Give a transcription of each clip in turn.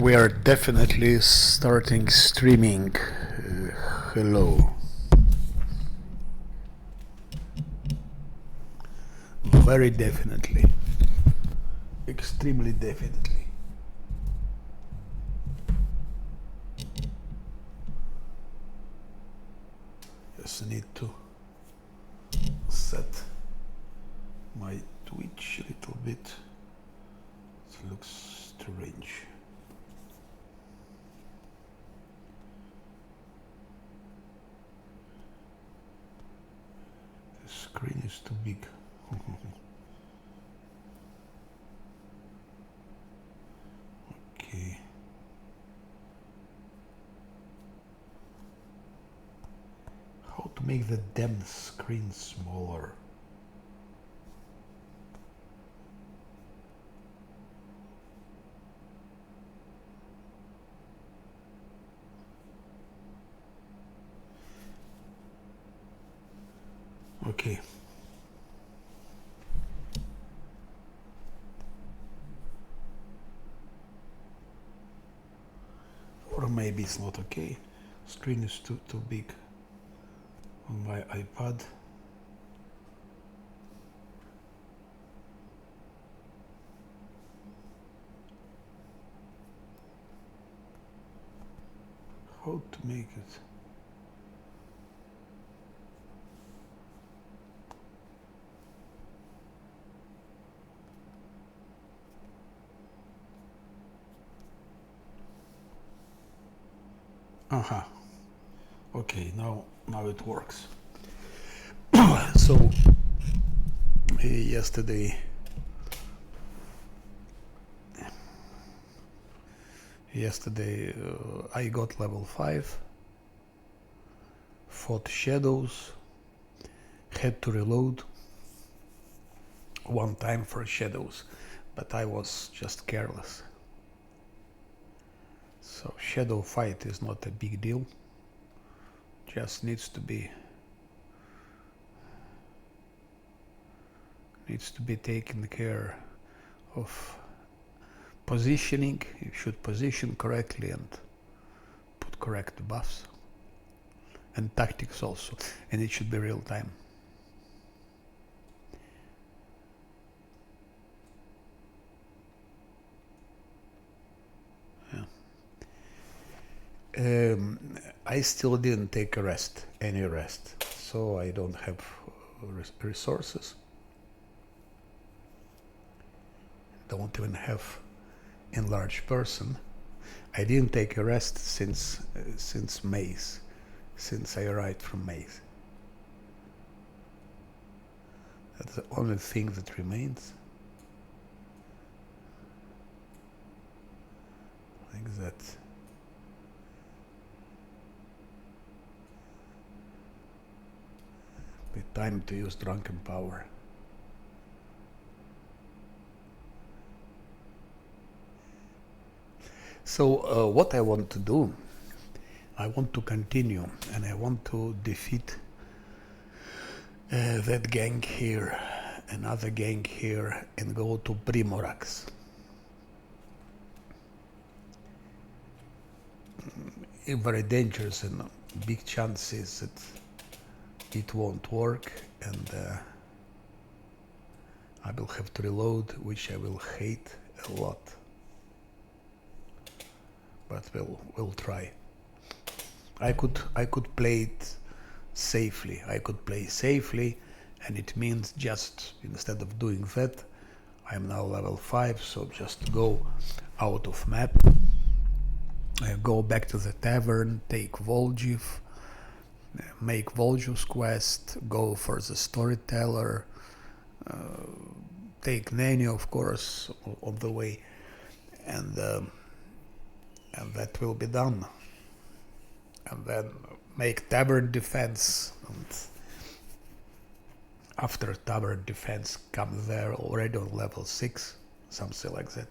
We are definitely starting streaming. Hello. Very definitely. Extremely definitely. Just need to set my Twitch a little bit. It looks strange. The screen is too big. Okay. How to make the damn screen smaller? Okay. Or maybe it's not okay. Screen is too big on my iPad. How to make it? Aha. Okay, now it works. So yesterday I got level 5, fought shadows, had to reload one time for shadows, but I was just careless. So shadow fight is not a big deal, just needs to be taken care of. Positioning, you should position correctly and put correct buffs, and tactics also, and it should be real time. I still didn't take any rest, so I don't have resources. Don't even have enlarged person. I didn't take a rest since Maze, since I arrived from Maze. That's the only thing that remains. Like that. Be time to use Drunken power. So what I want to do, I want to continue, and I want to defeat that gang here, another gang here, and go to Primorax. Very dangerous and big chances that it won't work, and I will have to reload, which I will hate a lot. But we'll try. I could play it safely. I could play safely, and it means just instead of doing that, I'm now level 5, so just go out of map, go back to the tavern, take Volgiv, make Volju's quest, go for the storyteller, take Nanny, of course, on the way, and that will be done. And then make tavern defense, and after tavern defense come there already on level 6, something like that.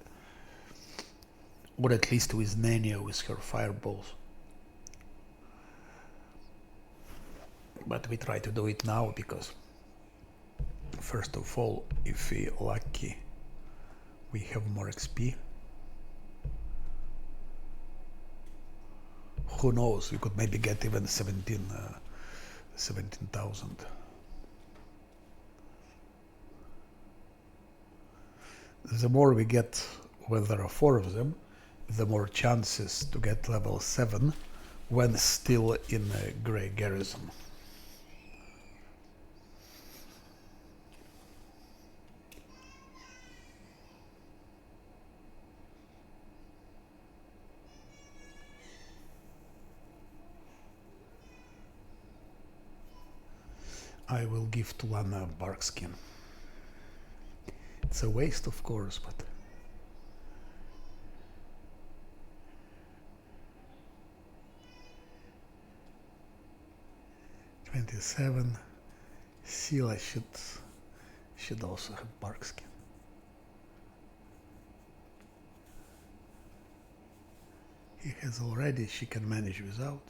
Or at least with Nanny with her fireballs. But we try to do it now because first of all, if we lucky, we have more XP. who knows, we could maybe get even 17,000. The more we get, when there are 4 of them, the more chances to get level 7 when still in a grey garrison. I will give to one bark skin. It's a waste, of course, but 27. Sila should also have bark skin. He has already, she can manage without.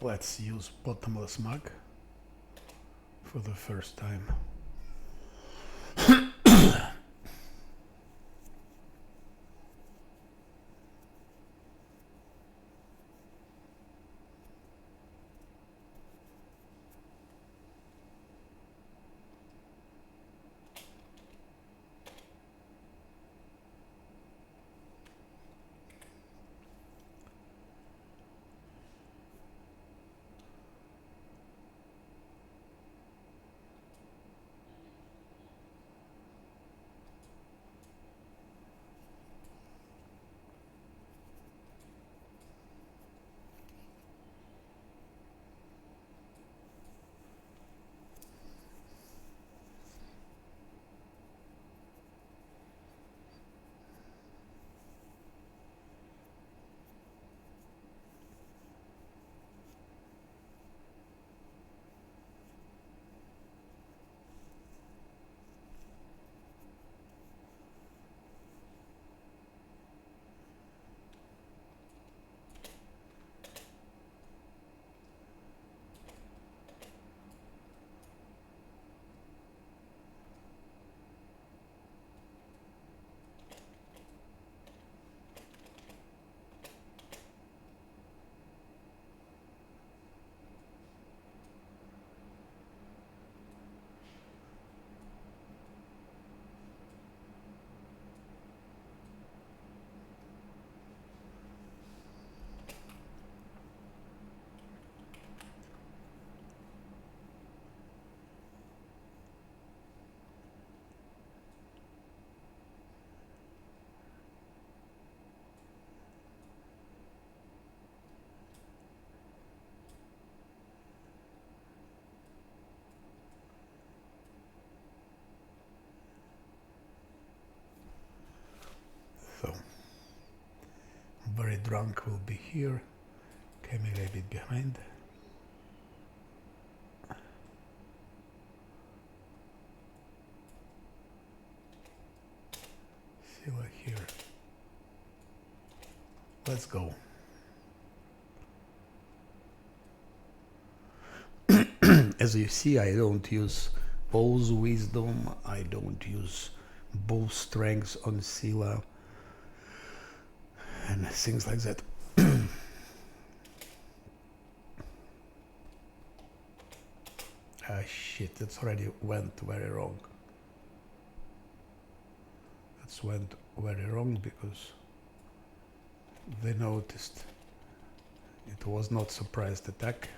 Let's use bottomless mug for the first time. So, very drunk will be here, Camille a bit behind. Sila here. Let's go. As you see, I don't use Bow's Wisdom, I don't use Bull Strength on Sila, and things like that. Ah shit, that's already went very wrong. That's went very wrong because they noticed it was not surprised attack.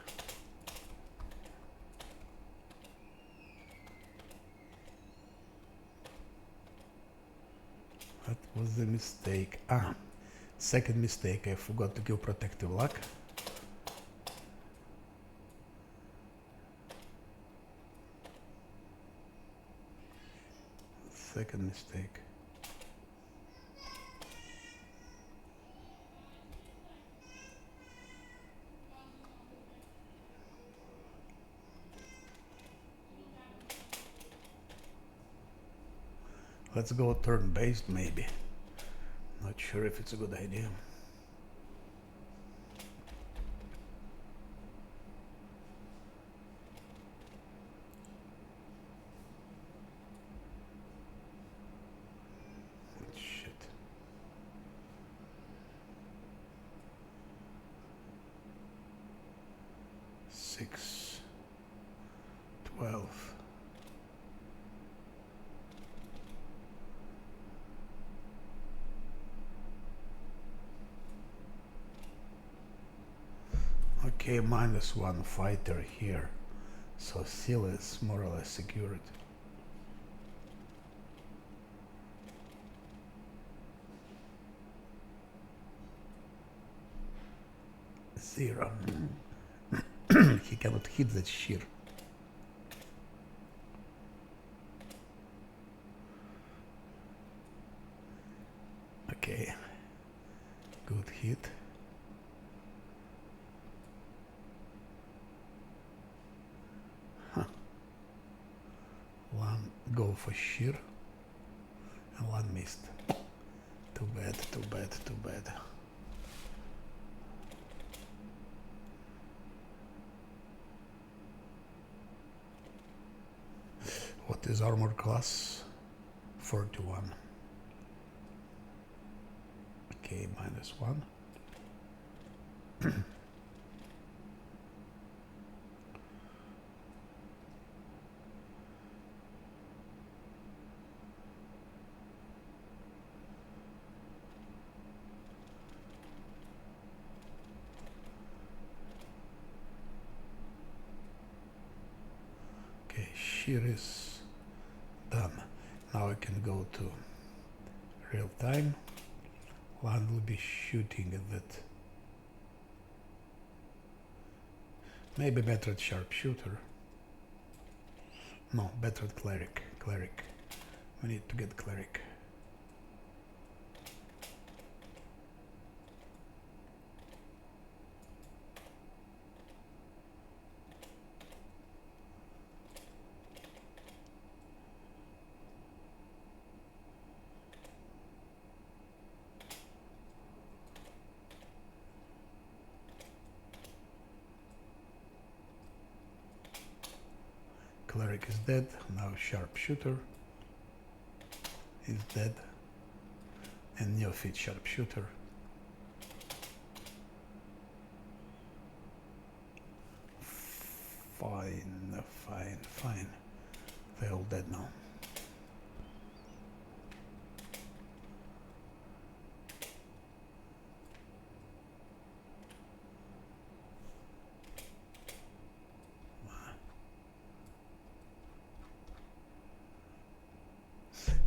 That was the mistake. Ah, second mistake, I forgot to give protective luck. Second mistake. Let's go turn-based maybe. Not sure if it's a good idea. Shit. Six, 12. Okay, -1 fighter here, so seal is more or less secured. Zero. He cannot hit that shit. Okay, good hit. One go for sheer and one missed. Too bad, too bad, too bad. What is armor class? 41. Okay, -1. Okay, sheer is done. Now I can go to real time. One will be shooting at that. Maybe better at sharpshooter. No, better at cleric. Cleric. We need to get cleric. Cleric is dead. Now sharpshooter is dead. And neophyte sharpshooter. Fine, fine, fine. They're all dead now.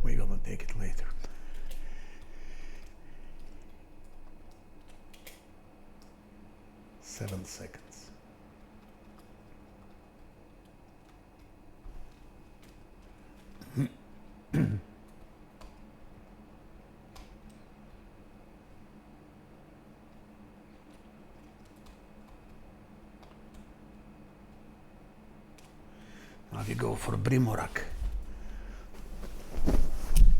We're gonna take it later. Seven seconds. Now we go for Brimorak.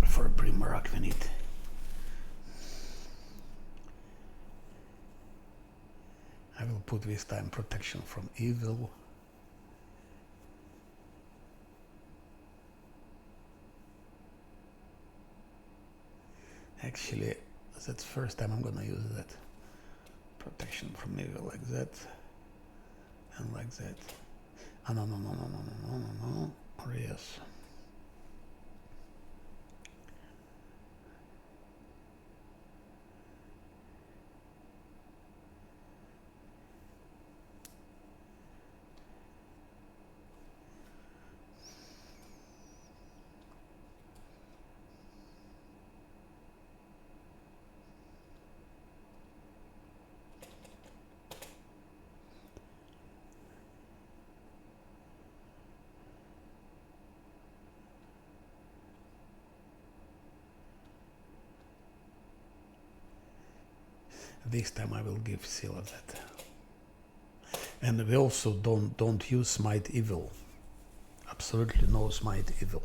For Brimorak we need I will put this time protection from evil. Actually, that's first time I'm gonna use that. Protection from evil like that and like that. Ah, no, no, no, no, no, no, no, no, no. Or yes. This time I will give Scylla that. And we also don't use Smite Evil. Absolutely no Smite Evil.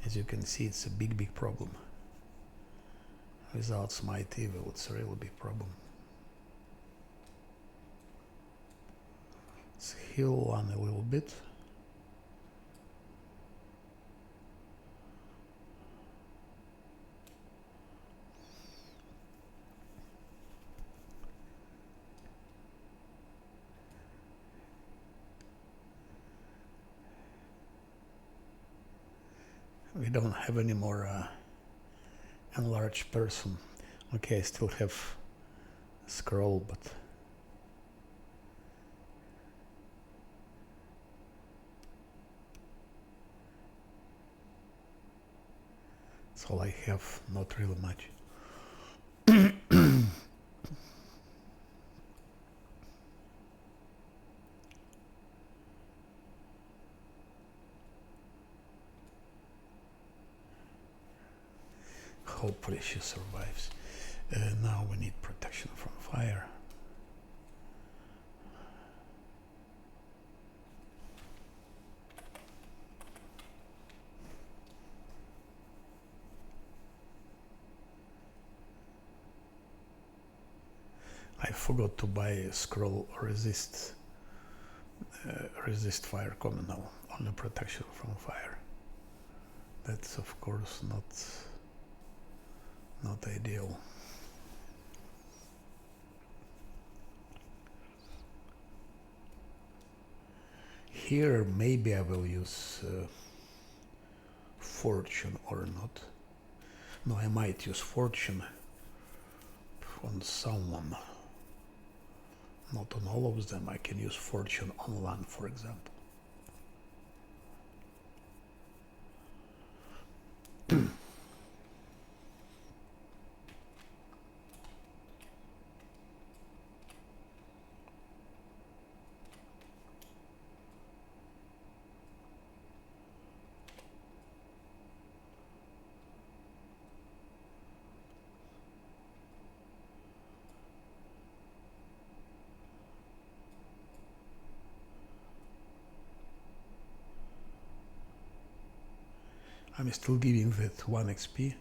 As you can see, it's a big problem. Without Smite Evil, it's a really big problem. Let's heal one a little bit. We don't have any more enlarged person. Okay, I still have a scroll, but that's all I have, not really much. Hopefully she survives. Now we need protection from fire. I forgot to buy a scroll resist fire common now, only protection from fire. That's of course not ideal. Here maybe I will use fortune or not. No, I might use fortune on someone. Not on all of them. I can use fortune on one, for example. I'm still giving that 1 XP,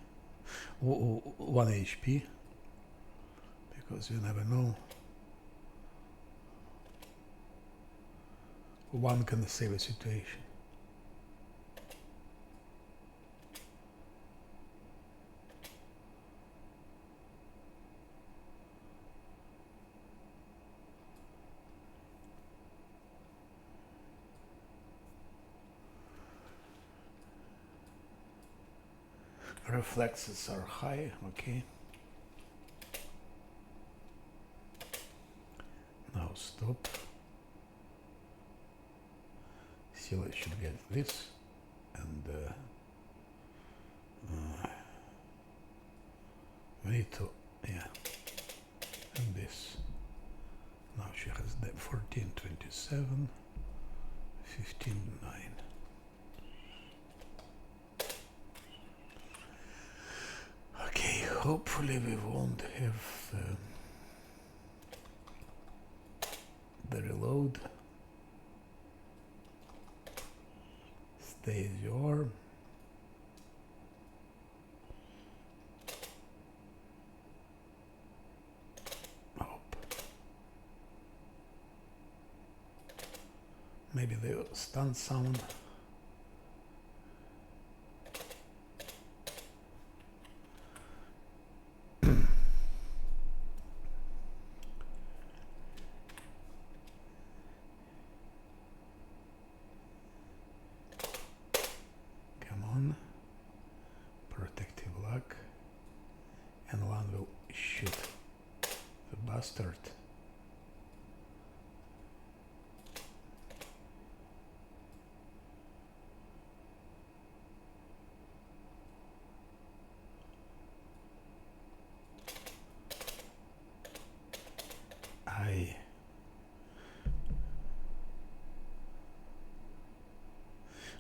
1 HP, because you never know. One can save a situation. Reflexes are high, okay. Now stop. Scylla should get this, and we need to, yeah, and this. Now she has the 14, 27, 15, 9. Okay, hopefully we won't have the reload. Stay as you are. Hope. Maybe the stun sound.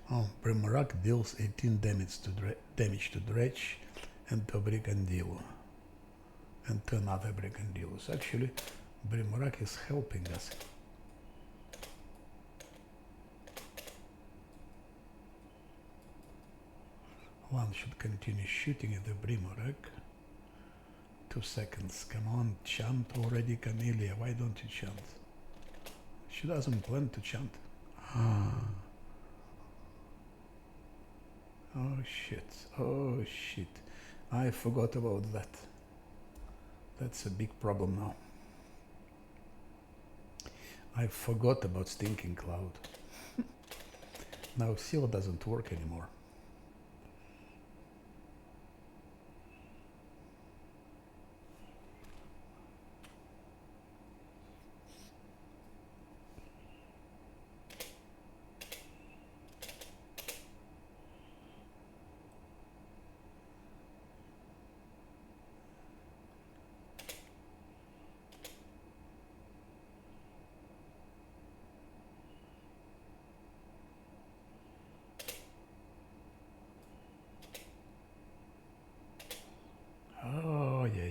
Oh, Brimrock deals 18 damage to Dredge and to Brigandillo. And to another Brigandillos. Actually, Brimrock is helping us. One should continue shooting at the Brimrock. 2 seconds. Come on, chant already, Camellia. Why don't you chant? She doesn't plan to chant. Oh shit. Oh shit. I forgot about that. That's a big problem now. I forgot about Stinking Cloud. Now Seal doesn't work anymore. Oh, yeah.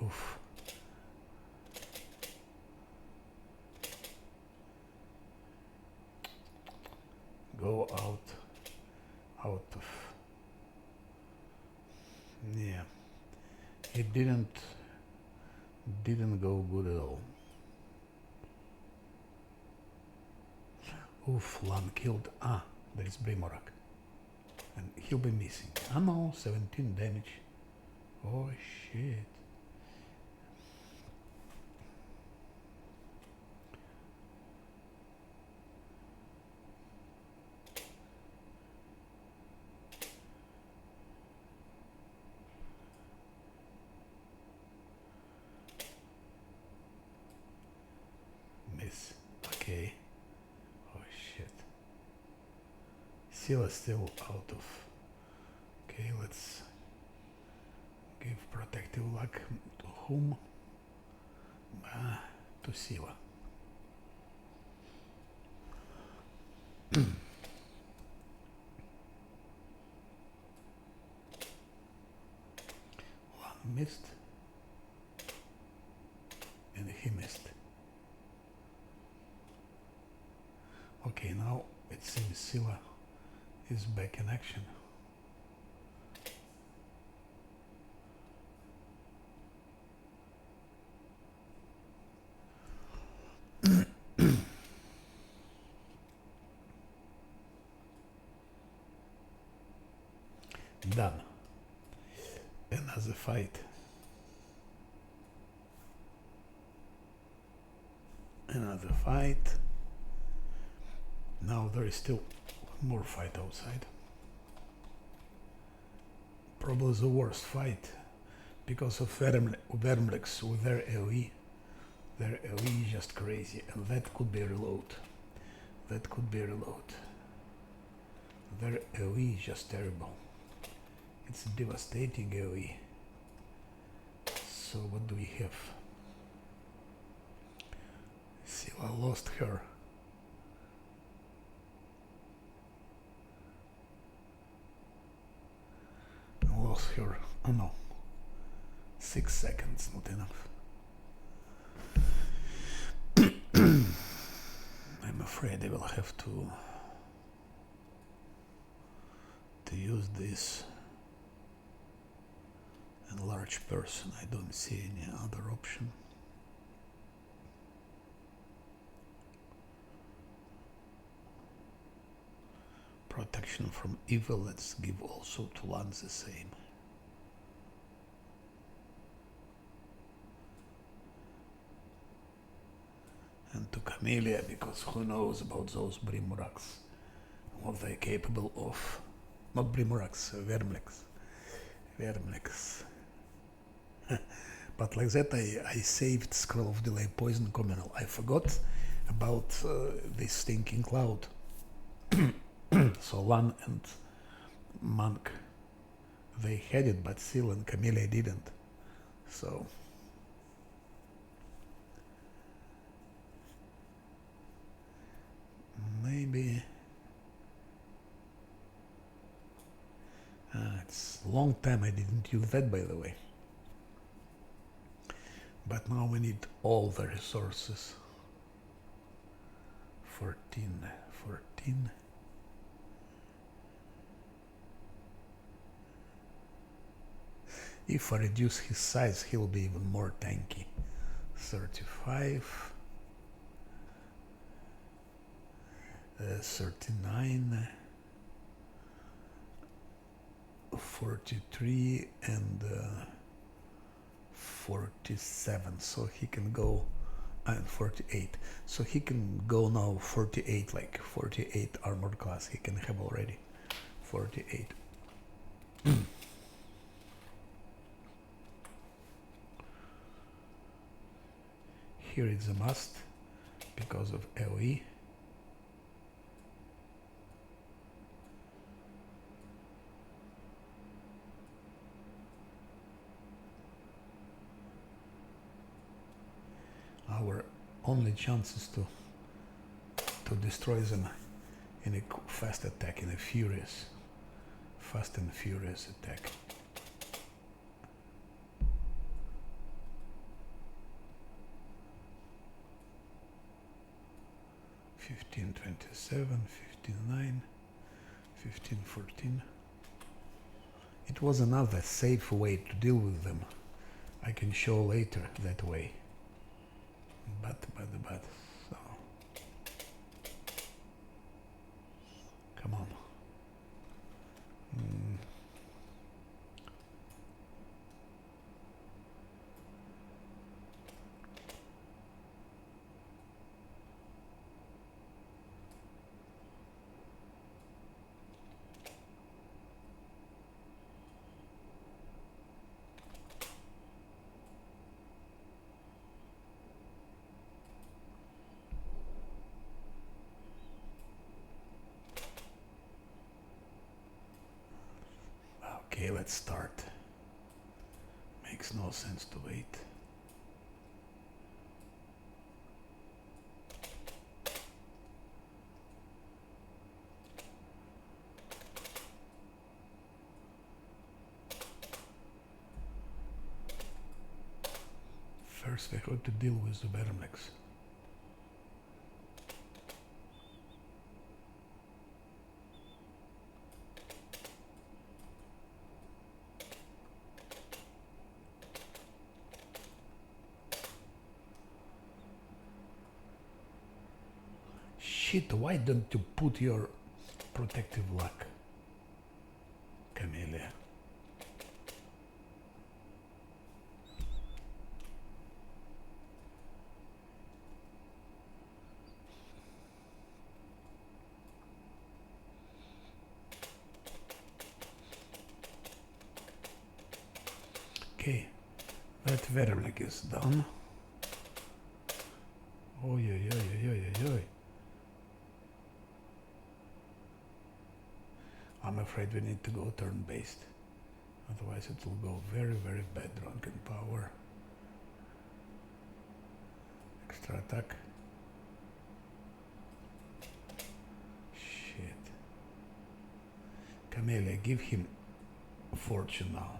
Oof. Go out of... Yeah. It didn't go good at all. Oof, Lan killed... there is Brimorak. And he'll be missing. No, 17 damage. Oh shit. Miss. Okay. Oh shit. Scylla still out of... Okay, let's give protective luck to whom? To Scylla. One missed. And he missed. Okay, now it seems Scylla is back in action. Done. Another fight. Another fight. Now there is still one more fight outside. Probably the worst fight because of Vermlex with their AoE. Their AoE is just crazy, and that could be reload. That could be reload. Their AoE is just terrible. It's devastating AoE. So what do we have? Scylla lost her. Lost her. Oh no. 6 seconds, not enough. I'm afraid I will have to use this enlarged person. I don't see any other option. Protection from evil, let's give also to Lance the same. And to Camellia, because who knows about those Brimoraks, what they're capable of. Not Brimoraks, Vermlex. But like that I saved Scroll of Delay Poison Communal. I forgot about this Stinking Cloud. So Lan and Monk They had it, but Seal and Camellia didn't. So maybe it's a long time I didn't use that, by the way. But now we need all the resources. 14. If I reduce his size, he'll be even more tanky. 35. 39. 43 and 47, so he can go, and 48, so he can go now 48, like 48 armored class he can have already. 48. Here it's a must because of AoE. Our only chance is to destroy them in a fast attack, in a fast and furious attack. $15.27, $15.9, $15.14. It was another safe way to deal with them. I can show later that way. But so come on. Okay, let's start. Makes no sense to wait. First we have to deal with the Vermlex. Shit, why don't you put your protective luck, Camellia? Okay, that Vermlex is done. Oh, yeah. I'm afraid we need to go turn-based. Otherwise it will go very, very bad. Drunken power. Extra attack. Shit. Camellia, give him fortune now.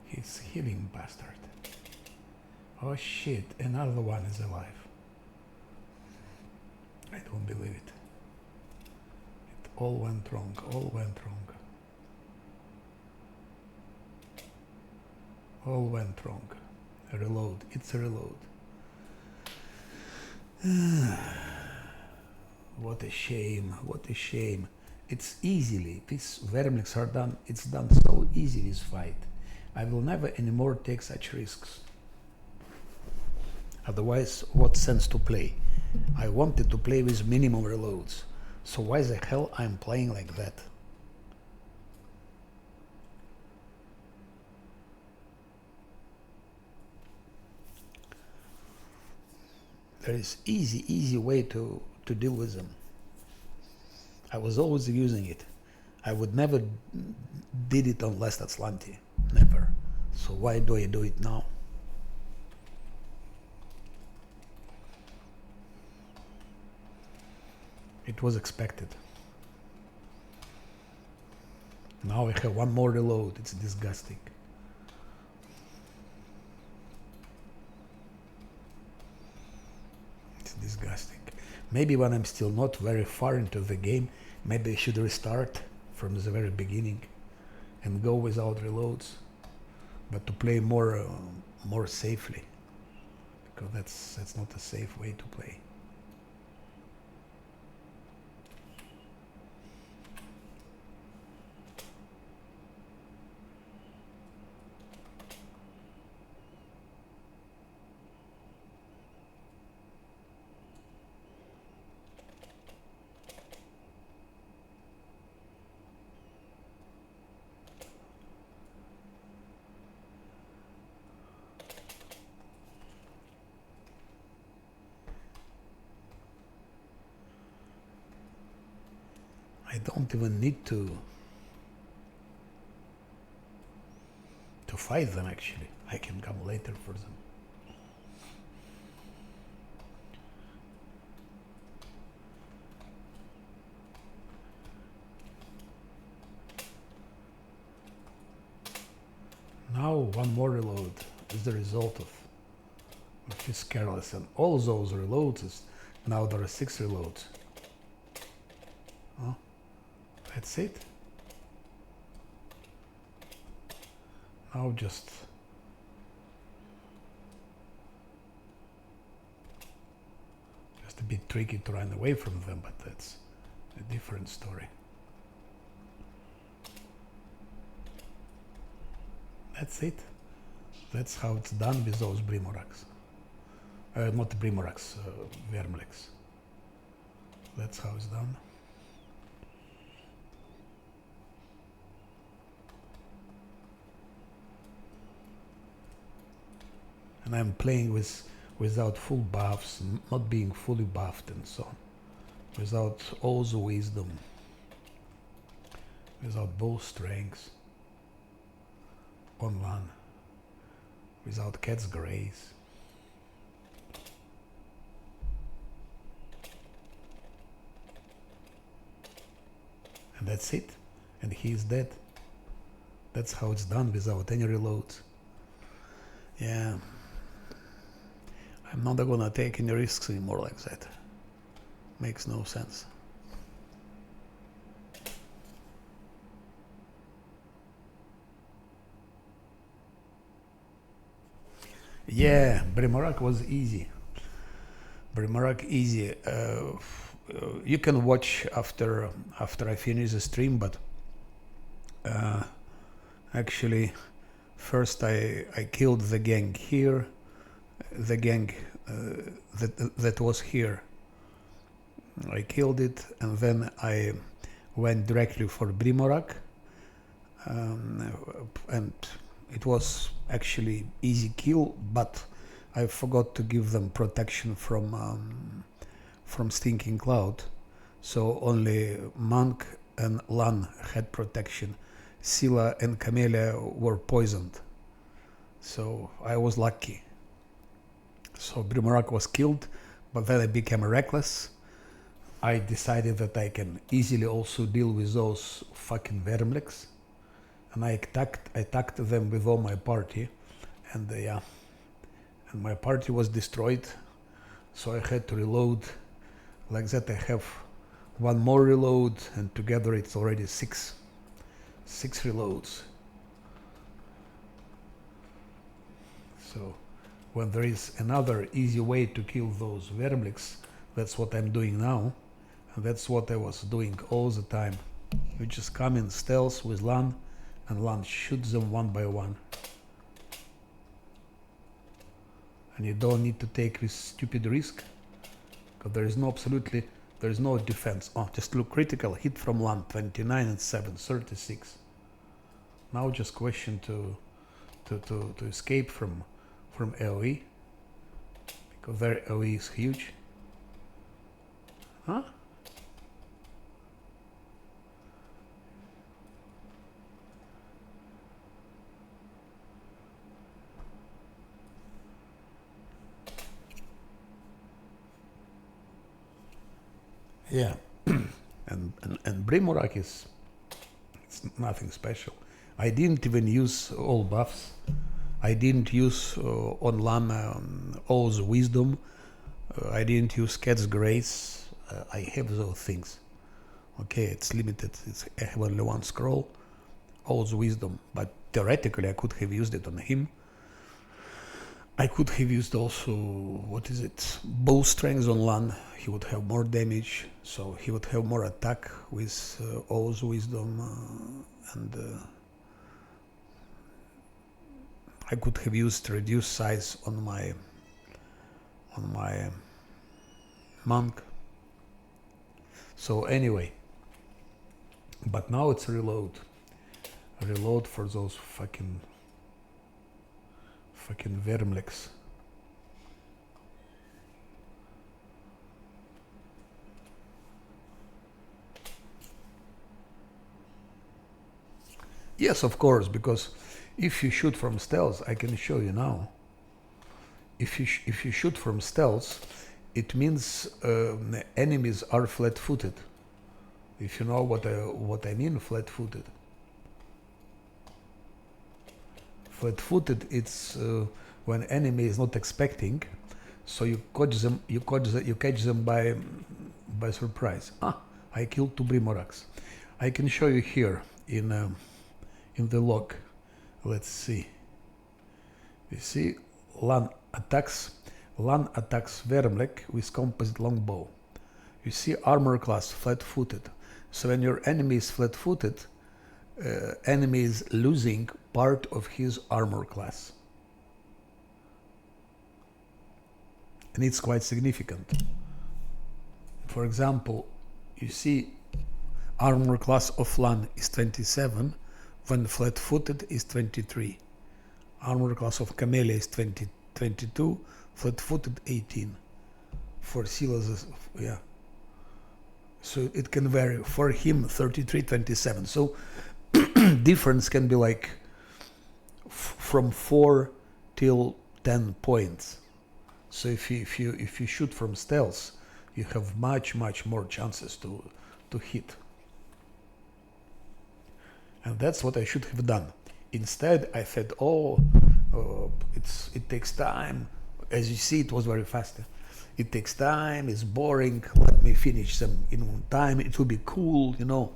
He's healing bastard. Oh shit, another one is alive. I don't believe it. It all went wrong, all went wrong. All went wrong. A reload, it's a reload. What a shame, what a shame. It's easily, these Vermlex are done, it's done so easy, this fight. I will never anymore take such risks. Otherwise, what sense to play? I wanted to play with minimum reloads. So why the hell I'm playing like that? There is easy way to deal with them. I was always using it. I would never did it on last Atlanti. Never. So why do I do it now? It was expected. Now I have one more reload. It's disgusting. It's disgusting. Maybe when I'm still not very far into the game, maybe I should restart from the very beginning and go without reloads, but to play more safely, because that's not a safe way to play. I don't even need to fight them actually. I can come later for them. Now one more reload is the result of his careless, and all those reloads is now there are 6 reloads. Oh, that's it. Now just a bit tricky to run away from them, but that's a different story. That's it. That's how it's done with those Brimoraks. Not Brimoraks, Vermlex. That's how it's done. And I'm playing without full buffs, not being fully buffed and so on. Without all the wisdom. Without both strengths. On LAN. Without Cat's Grace. And that's it. And he is dead. That's how it's done without any reloads. Yeah. I'm not gonna take any risks anymore like that. Makes no sense. Yeah, Brimorak was easy. Brimorak easy. You can watch after I finish the stream, but actually first I killed the gang here. The gang that was here. I killed it, and then I went directly for Brimorak, and it was actually easy kill, but I forgot to give them protection from Stinking Cloud, so only Monk and Lan had protection. Scylla and Camellia were poisoned, so I was lucky. So Brimorak was killed, but then I became reckless. I decided that I can easily also deal with those fucking Vermlex, and I attacked them with all my party, and yeah, and my party was destroyed, so I had to reload. Like that I have one more reload, and together it's already six reloads. So when there is another easy way to kill those Vermlex, that's what I'm doing now, and that's what I was doing all the time. You just come in stealth with Lan, and Lan shoots them one by one. And you don't need to take this stupid risk, because there There is no defense. Oh, just look critical. Hit from land 29 and 7, 36. Now just question to escape from AoE, because their AoE is huge. Huh? Yeah. and Brimorak is it's nothing special. I didn't even use all buffs. I didn't use on Lana O's Wisdom. I didn't use Cat's Grace. I have those things. Okay, it's limited. I have only one scroll. O's Wisdom. But theoretically, I could have used it on him. I could have used also, what is it, Bow Strength on Lan. He would have more damage, so he would have more attack with O's Wisdom, and I could have used reduced size on my monk. So anyway, but now it's reload for those fucking Vermlex. Yes, of course, because if you shoot from stealth, I can show you now. If you shoot from stealth, it means enemies are flat-footed. If you know what I mean, flat-footed. Flat-footed, it's when enemy is not expecting, so you catch them by surprise. I killed 2 Brimoraks. I can show you here in the log. Let's see. You see, Lan attacks Vermlek with composite longbow. You see armor class flat-footed. So when your enemy is flat-footed, enemy is losing part of his armor class. And it's quite significant. For example, you see armor class of Lan is 27, when flat-footed is 23. Armor class of Camellia is 22, flat-footed 18. For Silas, yeah. So it can vary. For him, 33, 27. So difference can be like from 4 till 10 points. So if you shoot from stealth, you have much more chances to hit. And that's what I should have done. Instead, I said, it takes time. As you see, it was very fast. It takes time, it's boring, let me finish them in one time, it will be cool, you know.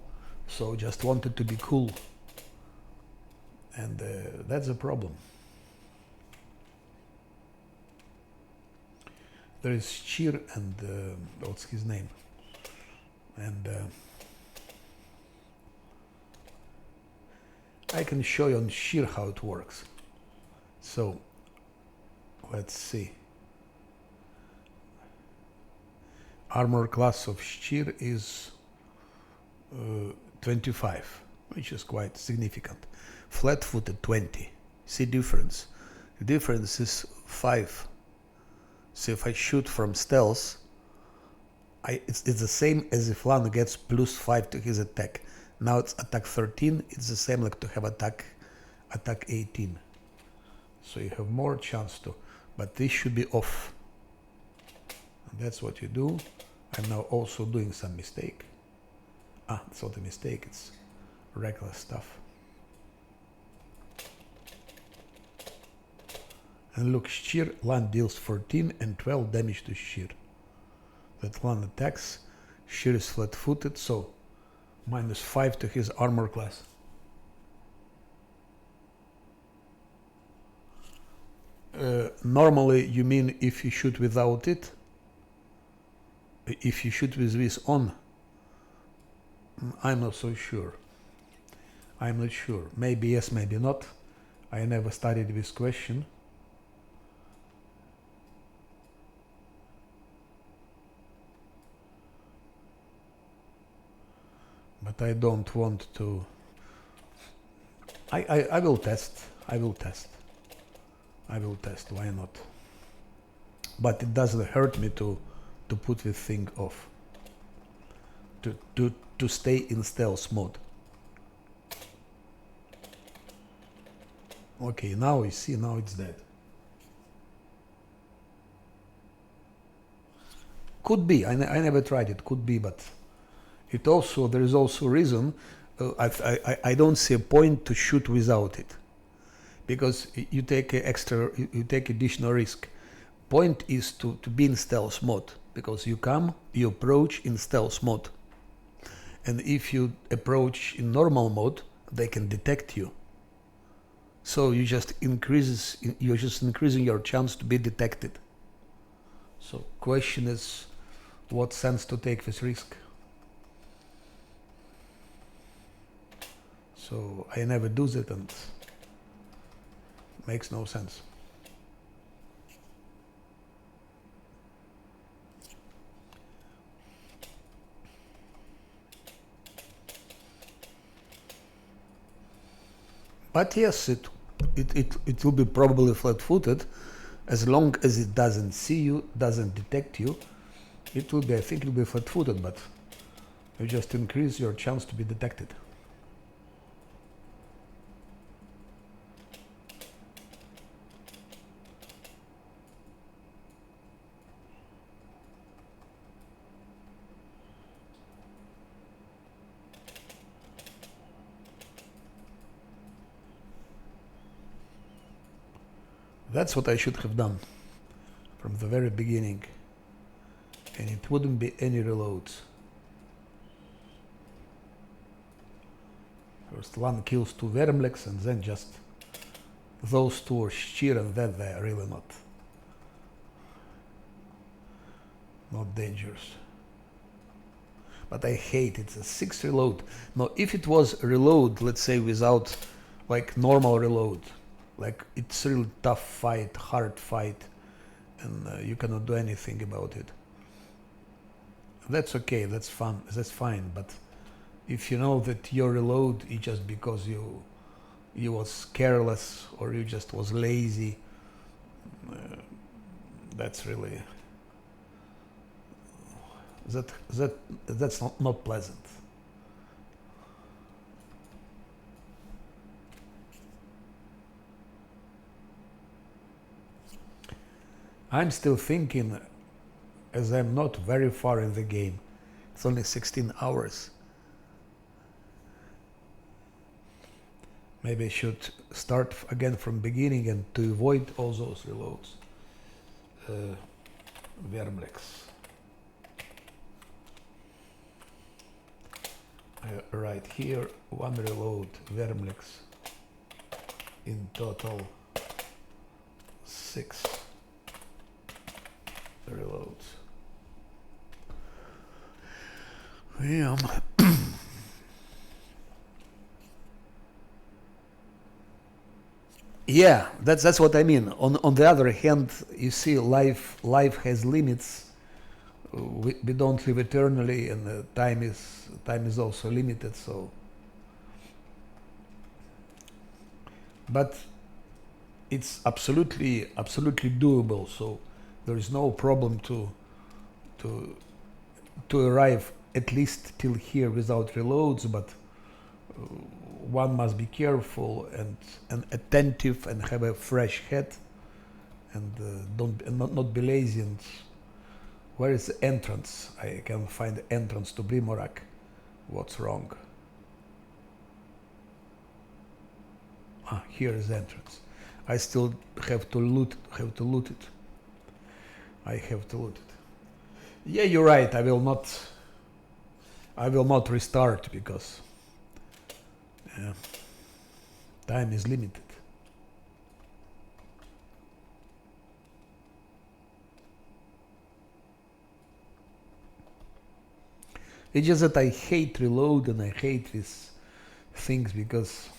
So just wanted to be cool. And that's a problem. There is Shir and, what's his name? And I can show you on Shir how it works. So, let's see. Armor class of Shir is 25, which is quite significant. Flat-footed 20. See difference? The difference is 5. So if I shoot from stealth, it's the same as if Lan gets +5 to his attack. Now it's attack 13. It's the same like to have attack 18. So you have more chance to, but this should be off. And that's what you do. I'm now also doing some mistake. It's not a mistake, it's reckless stuff. And look, Shir, Lan deals 14 and 12 damage to Shir. That Lan attacks, Shir is flat-footed, so -5 to his armor class. Normally, you mean if you shoot without it? If you shoot with this on? I'm not so sure. I'm not sure. Maybe yes, maybe not. I never studied this question. but I don't want to. I will test. I will test. Why not? But it doesn't hurt me to put this thing off. To stay in stealth mode. Okay, now you see, now it's dead. Could be. I never tried it. Could be, but it also, there is also reason. I don't see a point to shoot without it, because you take you take additional risk. Point is to be in stealth mode, because you approach in stealth mode, and if you approach in normal mode, they can detect you. So you're just increasing your chance to be detected. So question is, what sense to take this risk? So I never do that, and makes no sense. But yes, it will be probably flat-footed, as long as it doesn't see you, doesn't detect you. It will be, I think it will be flat-footed, but you just increase your chance to be detected. That's what I should have done from the very beginning, and it wouldn't be any reloads. First one kills 2 Vermlex, and then just those 2 are sheer, and that they are really not dangerous. But I hate it's a 6 reload. Now if it was a reload, let's say without like normal reload, like it's a real tough fight, hard fight, and you cannot do anything about it, that's okay, that's fun, that's fine. But if you know that your reload is just because you was careless or you just was lazy, that's really that's not pleasant. I'm still thinking, as I'm not very far in the game. It's only 16 hours. Maybe I should start again from beginning and to avoid all those reloads. Vermlex. Right here, 1 reload, Vermlex. In total, 6 reloads. Yeah. Yeah, that's what I mean. On the other hand, you see, life has limits. We don't live eternally, and time is also limited. So, but it's absolutely doable. So there is no problem to arrive at least till here without reloads. But one must be careful and attentive and have a fresh head, and not be lazy. And where is the entrance? I can find the entrance to Brimorak. What's wrong? Ah, here is the entrance. I still have to loot it. I have to loot it. Yeah, you're right. I will not restart, because time is limited. It's just that I hate reload and I hate these things, because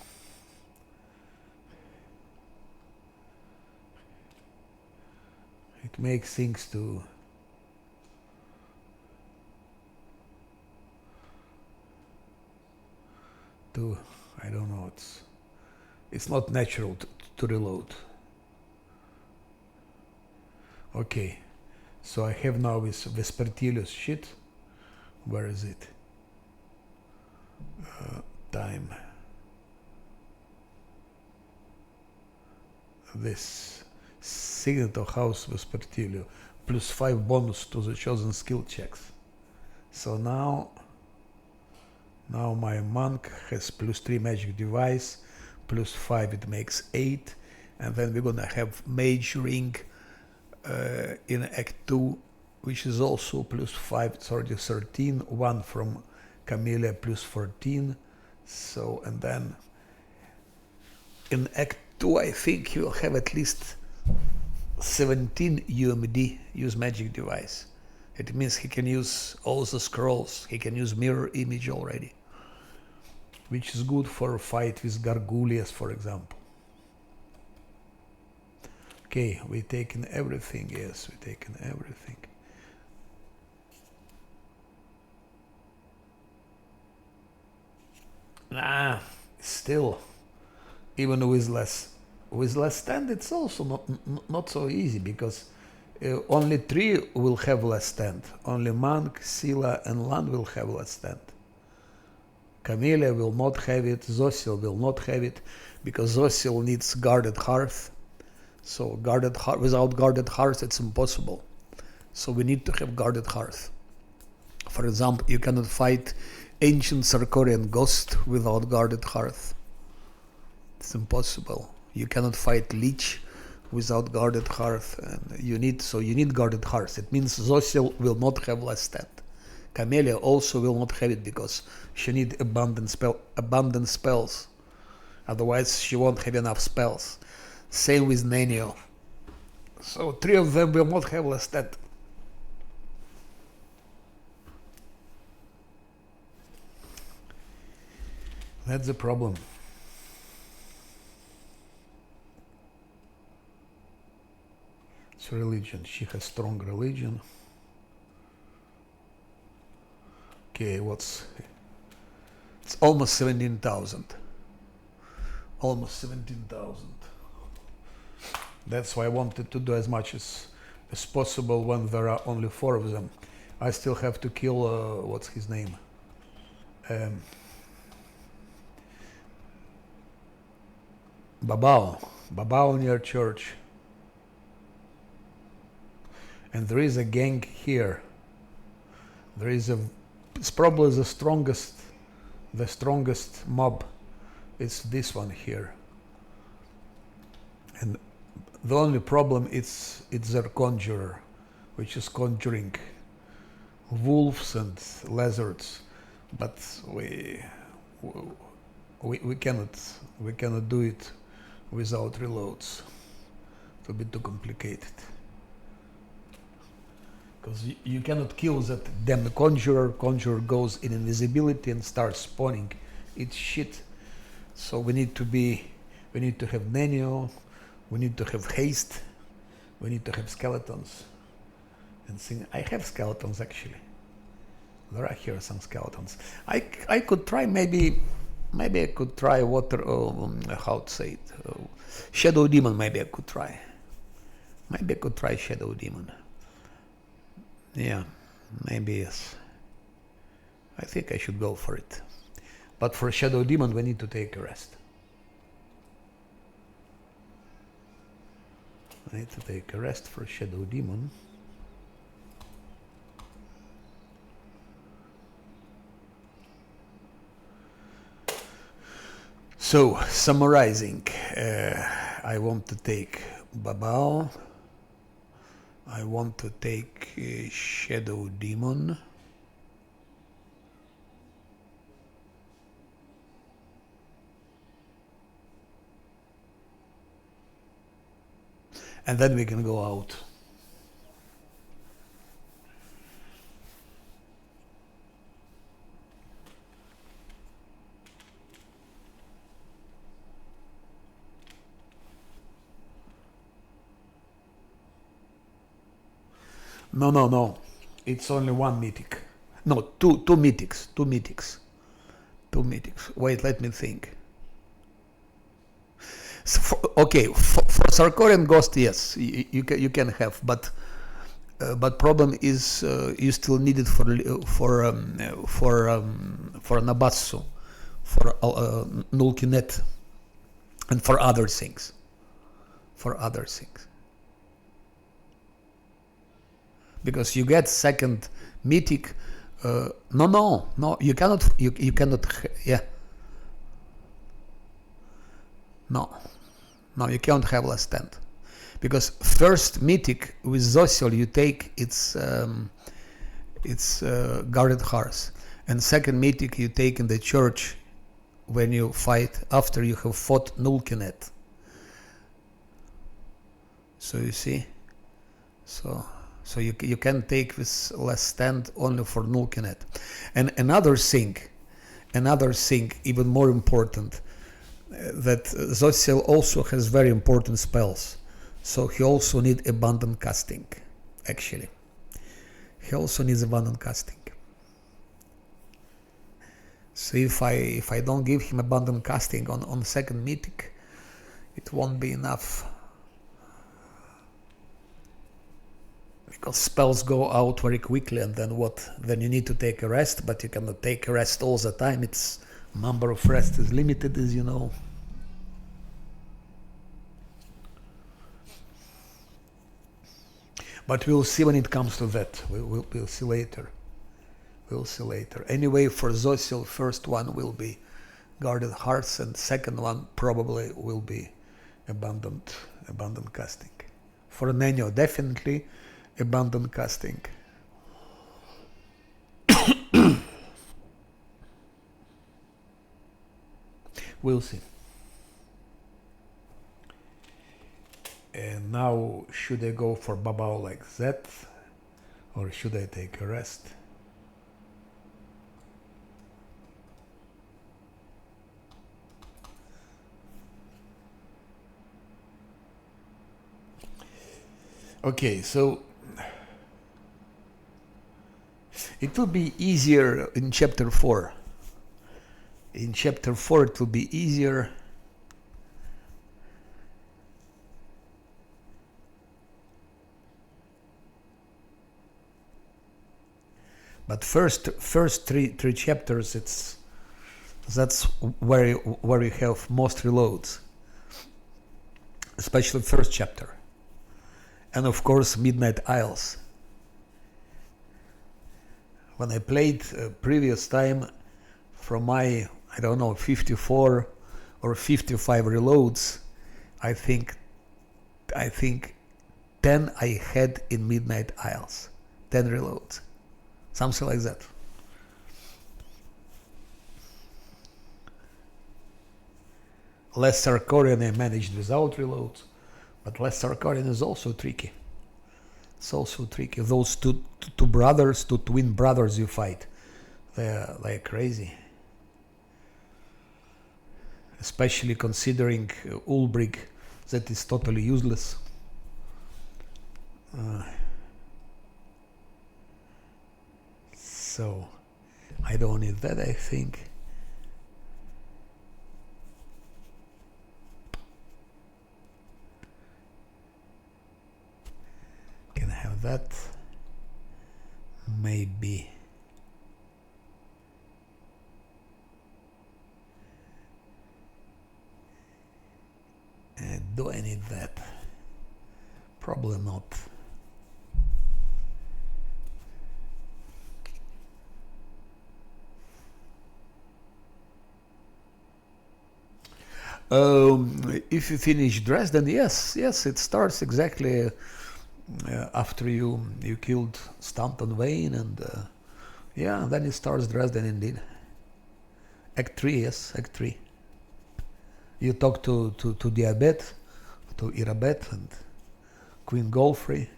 it makes things to to, I don't know, it's not natural to reload. Okay, so I have now this Vespertilius shit. Where is it? Time. This Signature House Vespertilio plus 5 bonus to the chosen skill checks. So now my monk has plus 3 magic device, plus 5 it makes 8, and then we're gonna have mage ring in Act 2, which is also plus 5, it's already 13, 1 from Camellia plus 14, so, and then in Act 2 I think he'll have at least 17 UMD, use magic device. It means he can use all the scrolls, he can use mirror image already, which is good for a fight with Gargoulias, for example. Okay, we taken everything, yes, we taken everything. Still, even with less stand, it's also not so easy, because only 3 will have less stand. Only Monk, Scylla, and Land will have less stand. Camellia will not have it, Zosil will not have it, because Zosil needs guarded hearth. So guarded hearth, without guarded hearth it's impossible. So we need to have guarded hearth. For example, you cannot fight ancient Sarkorian ghost without guarded hearth. It's impossible. You cannot fight Lich without guarded hearth, and you need guarded hearth. It means Zosil will not have less stat. Camellia also will not have it because she needs abundant spells. Otherwise she won't have enough spells. Same with Nenio. So 3 of them will not have less stat. That's the problem. It's religion. She has strong religion. Okay, it's almost 17,000. Almost 17,000. That's why I wanted to do as much as possible when there are only 4 of them. I still have to kill, what's his name? Babao near church. And there is a gang here. It's probably the strongest mob. It's this one here. And the only problem it's their conjurer, which is conjuring wolves and lizards. But we cannot do it without reloads. It's a bit too complicated. Because you cannot kill that damn conjurer. Conjurer goes in invisibility and starts spawning. It's shit. So we need to have Nenio, we need to have haste, we need to have skeletons. And I have skeletons actually. There are here some skeletons. I could try maybe I could try how to say it? Shadow Demon. Maybe I could try. Shadow Demon. Yeah, maybe yes. I think I should go for it. But for Shadow Demon we need to take a rest. I need to take a rest for Shadow Demon. So, summarizing, I want to take Babao. I want to take Shadow Demon. And then we can go out. No. It's only 1 mythic. No, two mythics. 2 mythics. Wait, let me think. So for Sarkorian Ghost, yes, you can have, but problem is you still need it for Nabatsu, for Nulkinet, and for other things. Because you get second mythic. No, you cannot. You cannot. Yeah. No, you can't have last stand. Because first mythic with Zosiel you take its guarded hearts, and second mythic you take in the church when you fight after you have fought Nulkinet. So you see, so you can take this last stand only for Nulkinet. And another thing even more important, that Zosiel also has very important spells. So he also needs abundant casting, actually. He also needs abundant casting. So if I don't give him abundant casting on second mythic, it won't be enough. Because spells go out very quickly, and then what? Then you need to take a rest, but you cannot take a rest all the time. Its number of rest is limited, as you know. But we'll see when it comes to that. We'll see later. We'll see later. Anyway, for Zosiel, first one will be Guarded Hearts, and second one probably will be abundant casting. For Nenio, definitely abundant casting. We'll see. And now, should I go for Babao like that, or should I take a rest? Okay, so it will be easier in chapter 4. In chapter 4 it will be easier. But first three chapters, that's where you have most reloads, especially first chapter, and of course Midnight Isles. When I played previous time, from my 54 or 55 reloads, I think 10 I had in Midnight Isles, 10 reloads. Something like that. Less Sarkorian I managed without reloads, but Less Sarkorian is also tricky. It's also tricky. Those two twin brothers you fight, they're crazy. Especially considering Ulbrich, that is totally useless. So I don't need that, I think. Can I have that? Maybe. Do I need that? Probably not. If you finish Dresden, yes, it starts exactly after you killed Stanton Vane, and then it starts Dresden indeed. Act 3, yes, Act 3. You talk to Diabet, to Irabet and Queen Golfrey.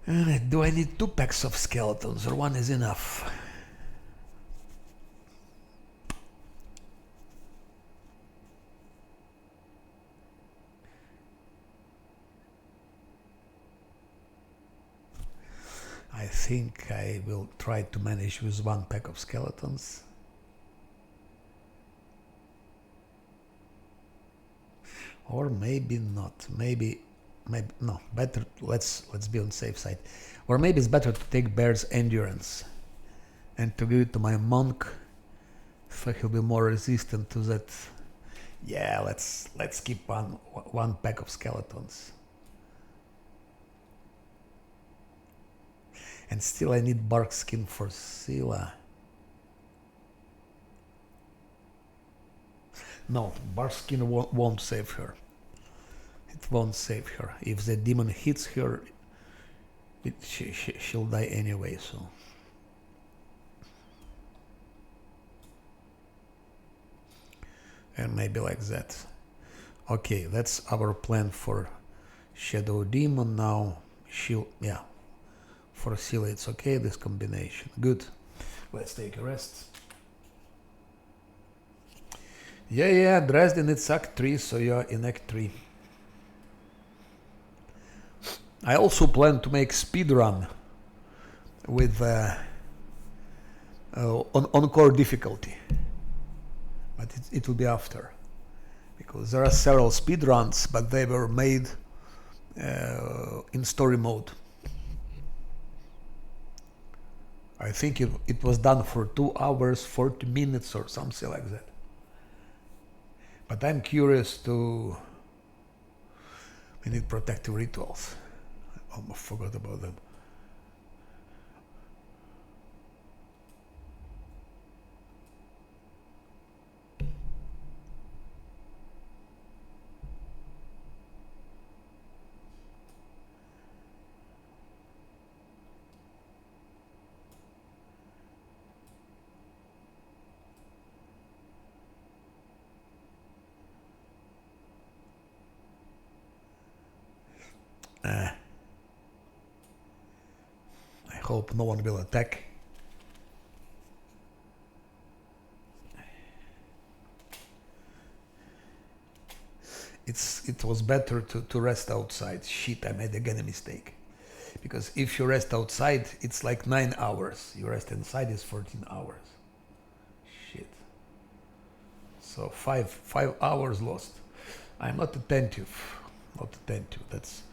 Do I need 2 packs of skeletons, or 1 is enough? think I will try to manage with one pack of skeletons. Or maybe not. Maybe no. Better let's be on safe side. Or maybe it's better to take bear's endurance and to give it to my monk, so he'll be more resistant to that. Yeah, let's keep one pack of skeletons. And still I need bark skin for Scylla. No, bark skin won't save her. It won't save her. If the demon hits her, she'll die anyway, so. And maybe like that. Okay, that's our plan for Shadow Demon now. Yeah. For Scylla it's okay, this combination. Good. Let's take a rest. Yeah, Dresden it's Act 3, so you're in Act 3. I also plan to make speedrun with on core difficulty. But it will be after. Because there are several speedruns, but they were made in story mode. I think it was done for 2 hours, 40 minutes or something like that. But I'm curious to... We need protective rituals. I almost forgot about them. I hope no one will attack. It was better to rest outside. Shit, I made again a mistake. Because if you rest outside, it's like 9 hours. You rest inside is 14 hours. Shit. So 5 hours lost. I'm not attentive. Not attentive. That's...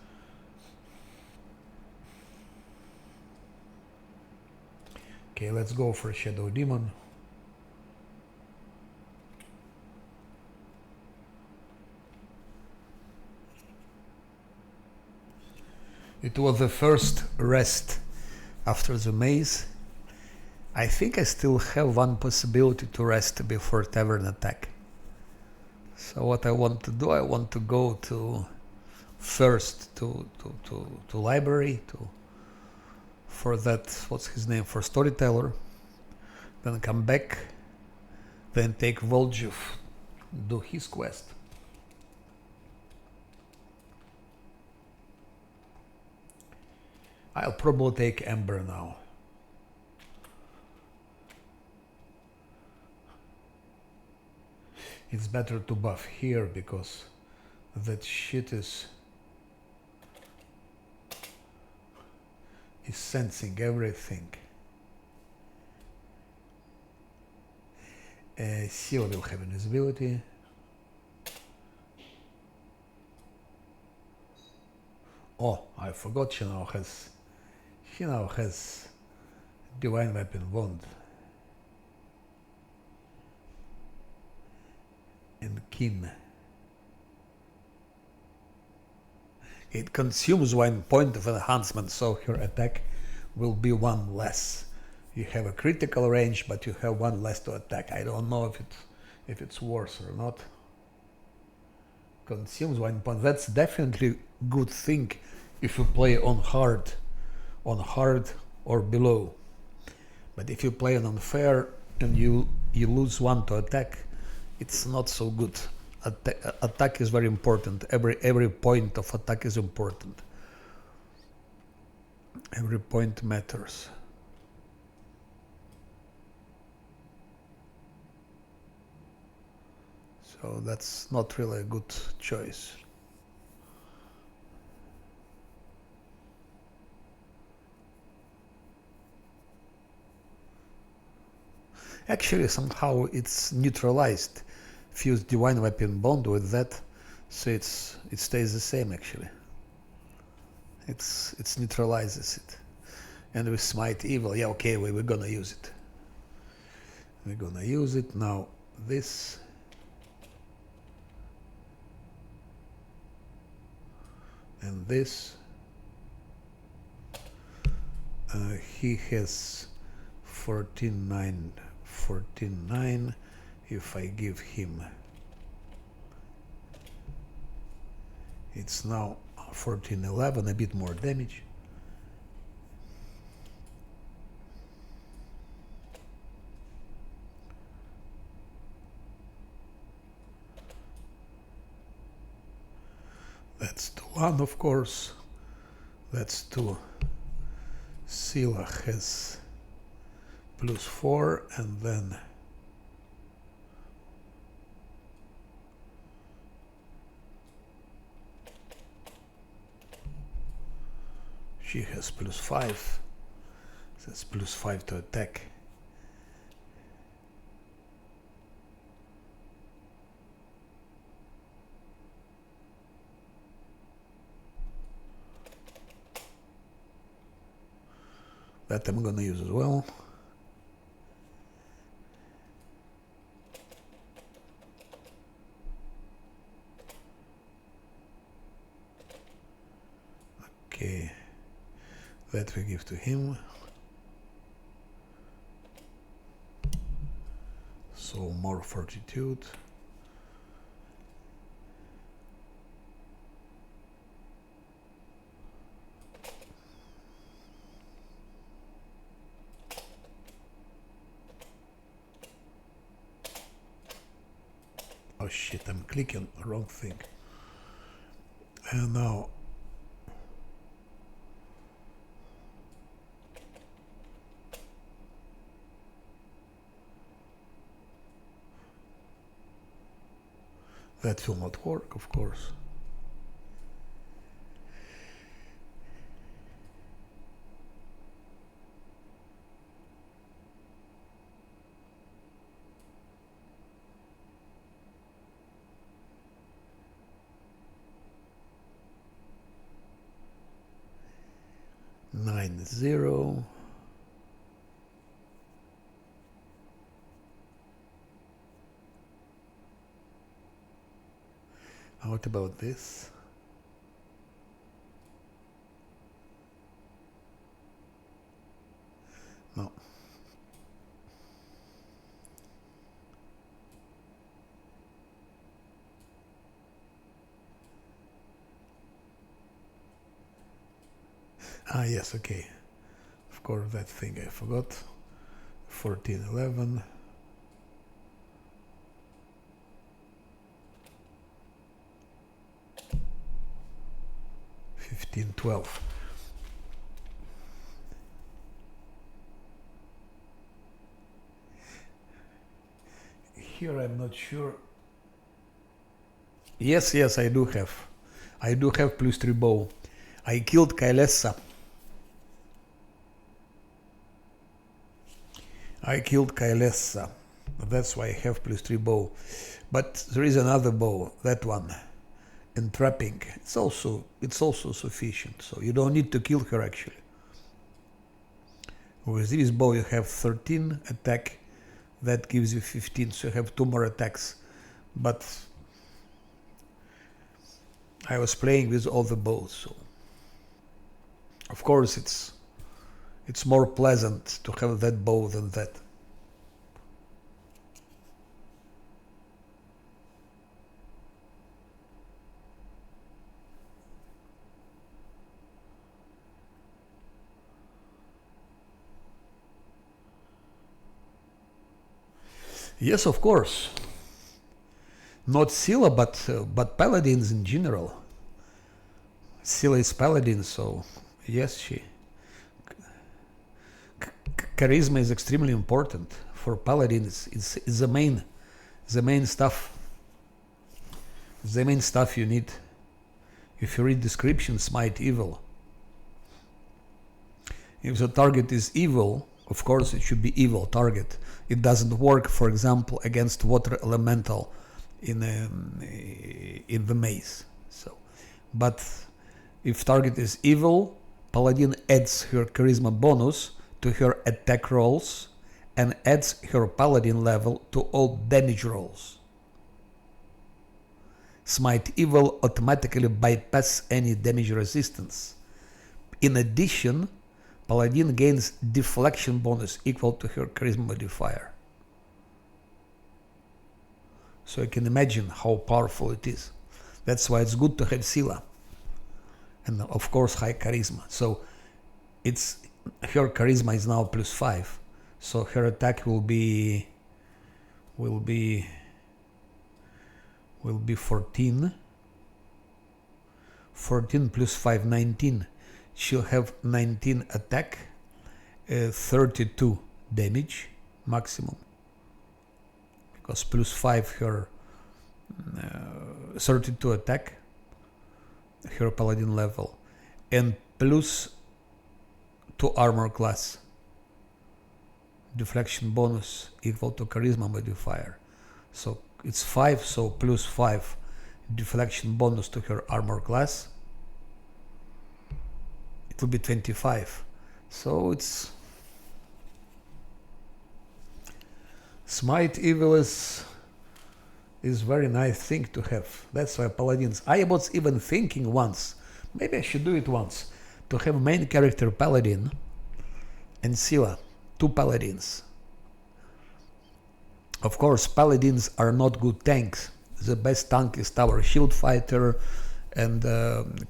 Okay, let's go for Shadow Demon. It was the first rest after the maze. I think I still have one possibility to rest before tavern attack. So what I want to do, I want to go to first to library for that, what's his name, for storyteller, then come back, then take Voljev, do his quest. I'll probably take Ember now. It's better to buff here because that shit is sensing everything. Seal will have invisibility. Oh, I forgot she now has Divine Weapon Wand. And Kin. It consumes 1 point of enhancement, so her attack will be 1 less. You have a critical range, but you have 1 less to attack. I don't know if it's worse or not. Consumes 1 point. That's definitely good thing if you play on hard or below. But if you play on fair and you lose 1 to attack, it's not so good. Attack is very important. Every point of attack is important. Every point matters. So that's not really a good choice. Actually, somehow it's neutralized. Fuse Divine Weapon Bond with that, so it stays the same actually. It neutralizes it. And with Smite Evil, yeah, okay, we're gonna use it. We're gonna use it now. This. And this. He has 14-9, 14-9. If I give him, it's now 14-11, a bit more damage. That's to 1, of course. That's 2. Scylla has +4, and then she has +5. That's +5 to attack. That I'm gonna use as well. Okay, that we give to him. So more fortitude. Oh shit, I'm clicking the wrong thing. And now that will not work, of course. Nine zero. What about this? No. Ah, yes, okay. Of course, that thing I forgot. 14-11. $15-12. Here I'm not sure. Yes, I do have. I do have +3 bow. I killed Kailessa. That's why I have +3 bow. But there is another bow, that one. Entrapping. It's also sufficient. So you don't need to kill her actually. With this bow you have 13 attack. That gives you 15, so you have 2 more attacks. But I was playing with all the bows, so of course it's more pleasant to have that bow than that. Yes, of course. Not Scylla, but paladins in general. Scylla is paladin, so yes, charisma is extremely important for paladins. It's the main stuff. The main stuff you need. If you read description, Smite Evil. If the target is evil, Of course, it should be evil target. It doesn't work, for example, against water elemental in the maze. So, but if target is evil, Paladin adds her charisma bonus to her attack rolls and adds her Paladin level to all damage rolls. Smite Evil automatically bypass any damage resistance. In addition, Paladin gains deflection bonus equal to her charisma modifier. So you can imagine how powerful it is. That's why it's good to have Scylla. And of course high charisma. So it's her charisma is now +5. So her attack will be 14. 14 plus 5, 19. She'll have 19 attack, 32 damage maximum. Because +5 her 32 attack, her Paladin level, and +2 armor class. Deflection bonus equal to charisma modifier. So it's 5, so +5 deflection bonus to her armor class. It will be 25. So it's Smite Evil is very nice thing to have. That's why Paladins. I was even thinking once, maybe I should do it once, to have main character Paladin and Scylla, 2 Paladins. Of course, Paladins are not good tanks. The best tank is Tower Shield Fighter and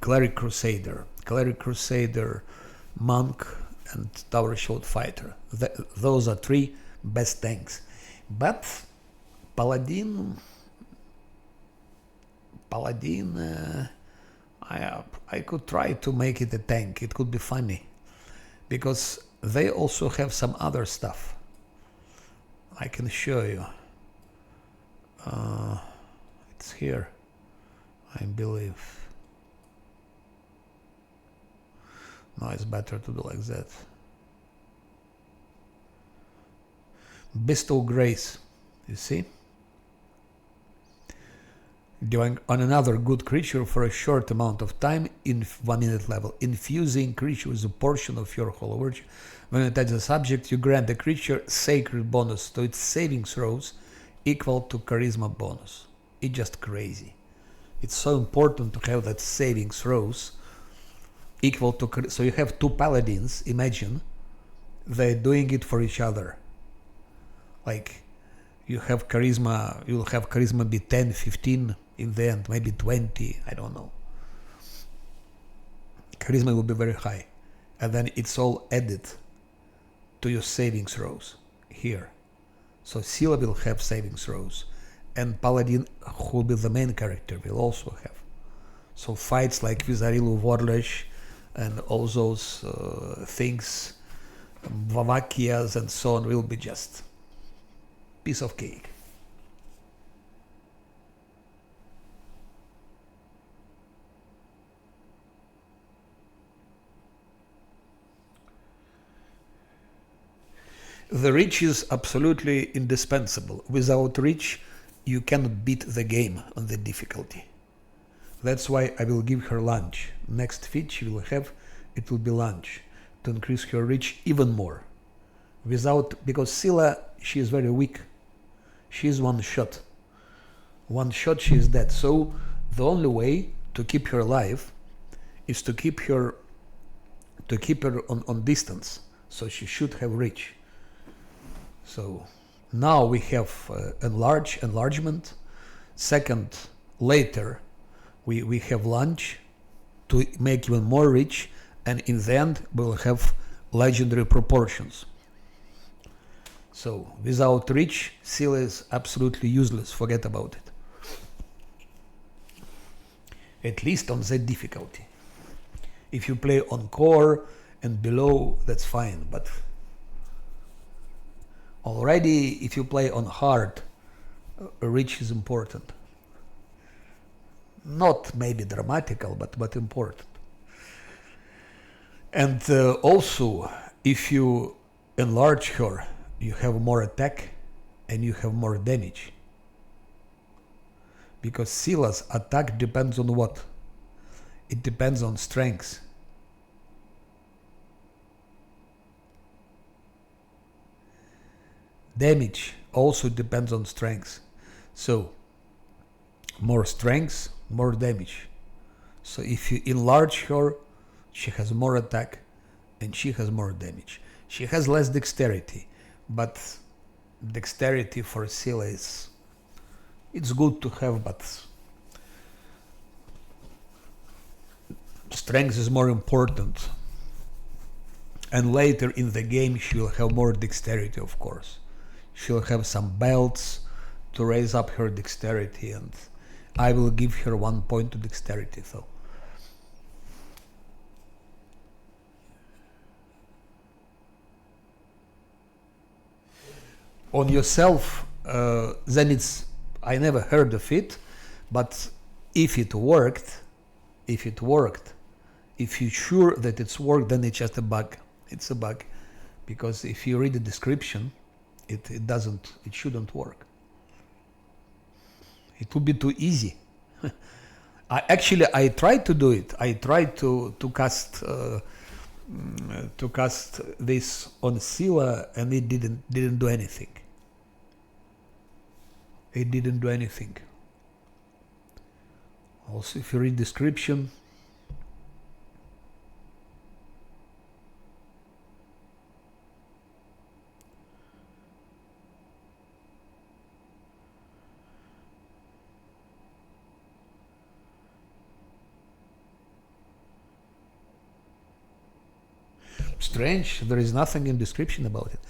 Cleric Crusader. Cleric Crusader, Monk, and Tower Shield Fighter. Those are 3 best tanks. But Paladin, I could try to make it a tank. It could be funny, because they also have some other stuff. I can show you. It's here, I believe. No, it's better to do like that. Bestow Grace, you see? Going on another good creature for a short amount of time in 1 minute level. Infusing creature with a portion of your Holy Virtue. When you touch the subject, you grant the creature sacred bonus to its saving throws equal to charisma bonus. It's just crazy. It's so important to have that saving throws equal to, so you have 2 paladins, imagine, they're doing it for each other. Like, you have charisma, you'll have charisma be 10, 15 in the end, maybe 20, I don't know. Charisma will be very high. And then it's all added to your saving throws here. So Scylla will have saving throws. And Paladin, who will be the main character, will also have. So fights like Vizarilu, Vorlesh, and all those things, Vavakias and so on, will be just piece of cake. The reach is absolutely indispensable. Without reach, you cannot beat the game on the difficulty. That's why I will give her lunge. Next feat she will have, it will be lunge, to increase her reach even more. Because Scylla, she is very weak. She is one shot. One shot, she is dead. So the only way to keep her alive is to keep her on distance. So she should have reach. So now we have enlargement. Second, later, we have lunge to make even more reach, and in the end we'll have legendary proportions. So without reach, Scylla is absolutely useless, forget about it. At least on the difficulty. If you play on core and below, that's fine, but already if you play on hard, reach is important. Not maybe dramatical, but important. And also, if you enlarge her, you have more attack and you have more damage. Because Scylla's attack depends on what? It depends on strength. Damage also depends on strength. So, more strength, more damage. So if you enlarge her, she has more attack and she has more damage. She has less dexterity, but dexterity for Scylla is... it's good to have, but strength is more important. And later in the game she will have more dexterity, of course. She'll have some belts to raise up her dexterity, and I will give her 1 point to dexterity, so. On yourself, then it's... I never heard of it, but if it worked, if you're sure that it's worked, then it's just a bug. It's a bug. Because if you read the description, it shouldn't work. It would be too easy. I tried to do it. I tried to cast this on Scylla, and it didn't do anything. It didn't do anything. Also, if you read description, strange, there is nothing in description about it.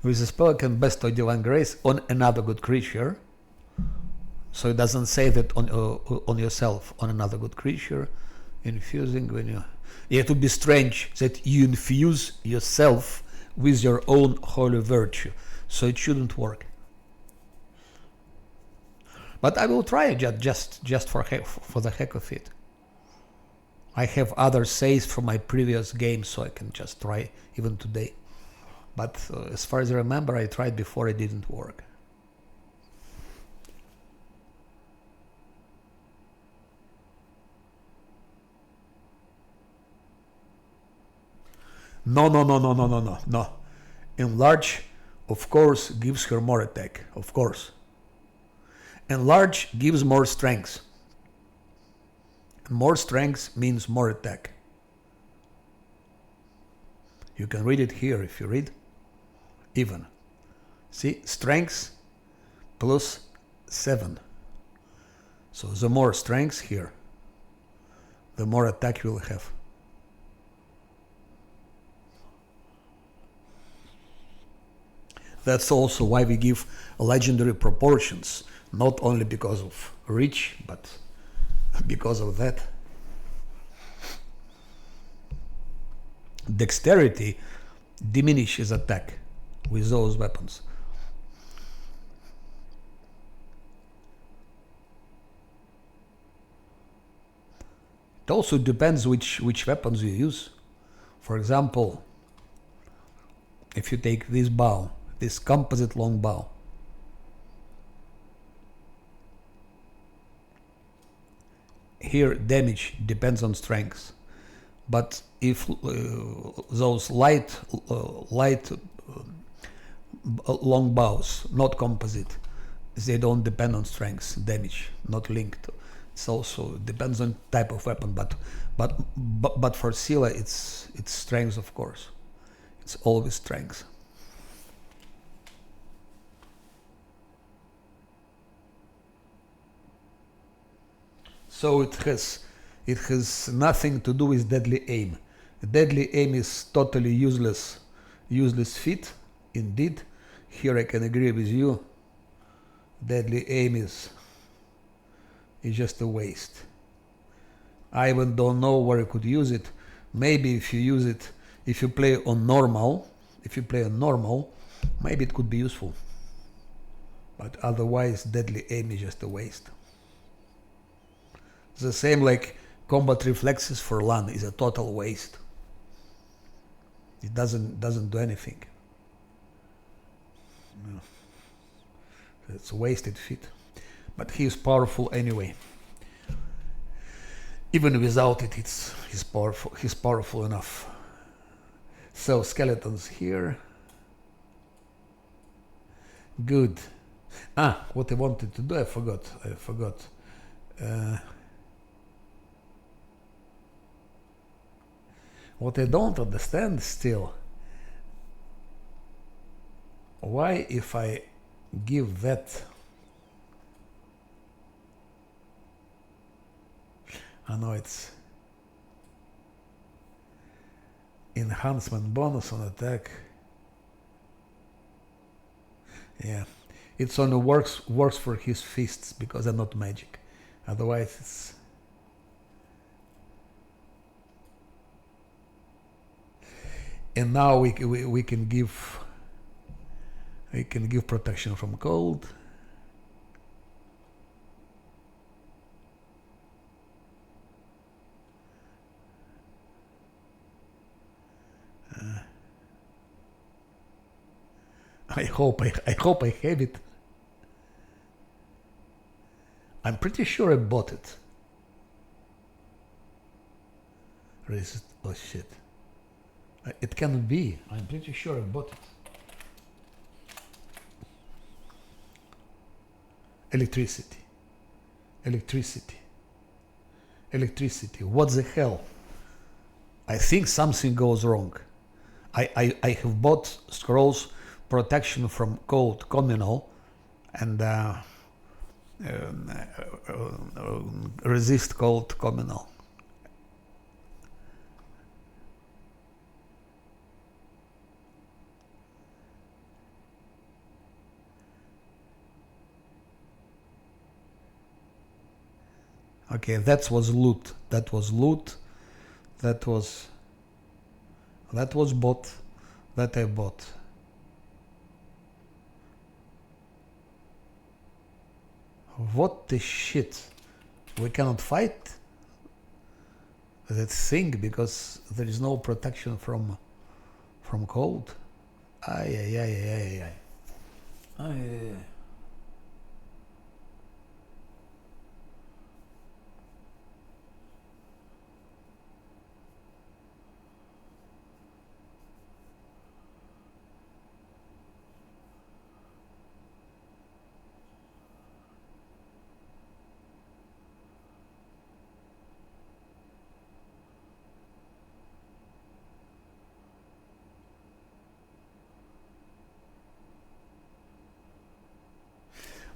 With the spell can bestow divine grace on another good creature. So it doesn't say that on yourself, on another good creature. Infusing when you... Yeah, it would be strange that you infuse yourself with your own holy virtue. So it shouldn't work. But I will try it just for the heck of it. I have other saves from my previous games, so I can just try even today. But as far as I remember, I tried before, it didn't work. No. Enlarge, of course, gives her more attack, of course. Enlarge gives more strength. More strength means more attack. You can read it here if you read. Even. See, strength plus 7. So the more strength here, the more attack you will have. That's also why we give legendary proportions, not only because of reach, but because of that. Dexterity diminishes attack with those weapons. It also depends which weapons you use. For example, if you take this bow, this composite long bow, here damage depends on strength, but if those light long bows, not composite, they don't depend on strength, damage, not linked. It also depends on type of weapon, but for Scylla it's strength, of course. It's always strength. So it has nothing to do with deadly aim. Deadly aim is totally useless feat, indeed. Here I can agree with you. Deadly aim is just a waste. I even don't know where you could use it. Maybe if you use it, if you play on normal, maybe it could be useful. But otherwise, deadly aim is just a waste. The same like combat reflexes for LAN is a total waste. It doesn't do anything. No. It's a wasted feat. But he is powerful anyway. Even without it, he's powerful. He's powerful enough. So skeletons here. Good. What I wanted to do, I forgot. What I don't understand still, why if I give that I know it's enhancement bonus on attack. Yeah, it's only works for his fists because they're not magic. Otherwise, it's and now we can give protection from cold. I hope I have it. I'm pretty sure I bought it. Resist. Oh shit. It can be. I'm pretty sure I bought it. Electricity. What the hell? I think something goes wrong. I have bought scrolls protection from cold communal and resist cold communal. Okay, that was loot. That was bought. That I bought. What the shit? We cannot fight that thing because there is no protection from cold. Ay.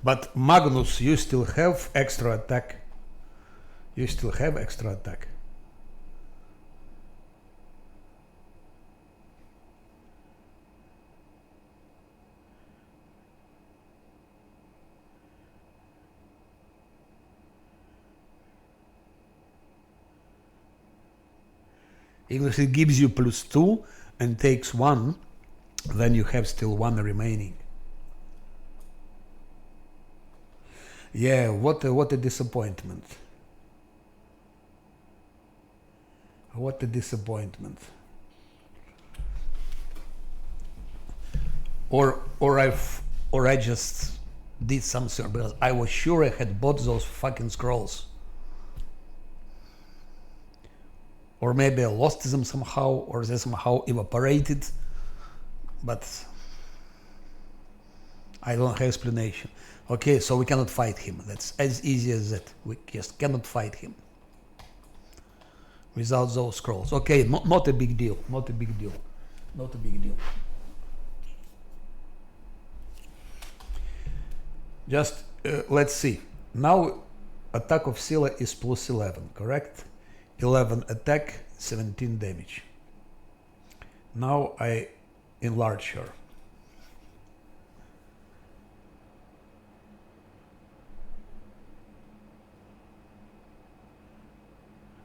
But Magnus, you still have extra attack. Even if it gives you +2 and takes 1, then you have still 1 remaining. Yeah, what a disappointment. What a disappointment. Or I just did something because I was sure I had bought those fucking scrolls. Or maybe I lost them somehow, or they somehow evaporated. But I don't have explanation. Okay, so we cannot fight him. That's as easy as that. We just cannot fight him without those scrolls. Okay, not a big deal. Just let's see. Now attack of Scylla is +11, correct? 11 attack, 17 damage. Now I enlarge her.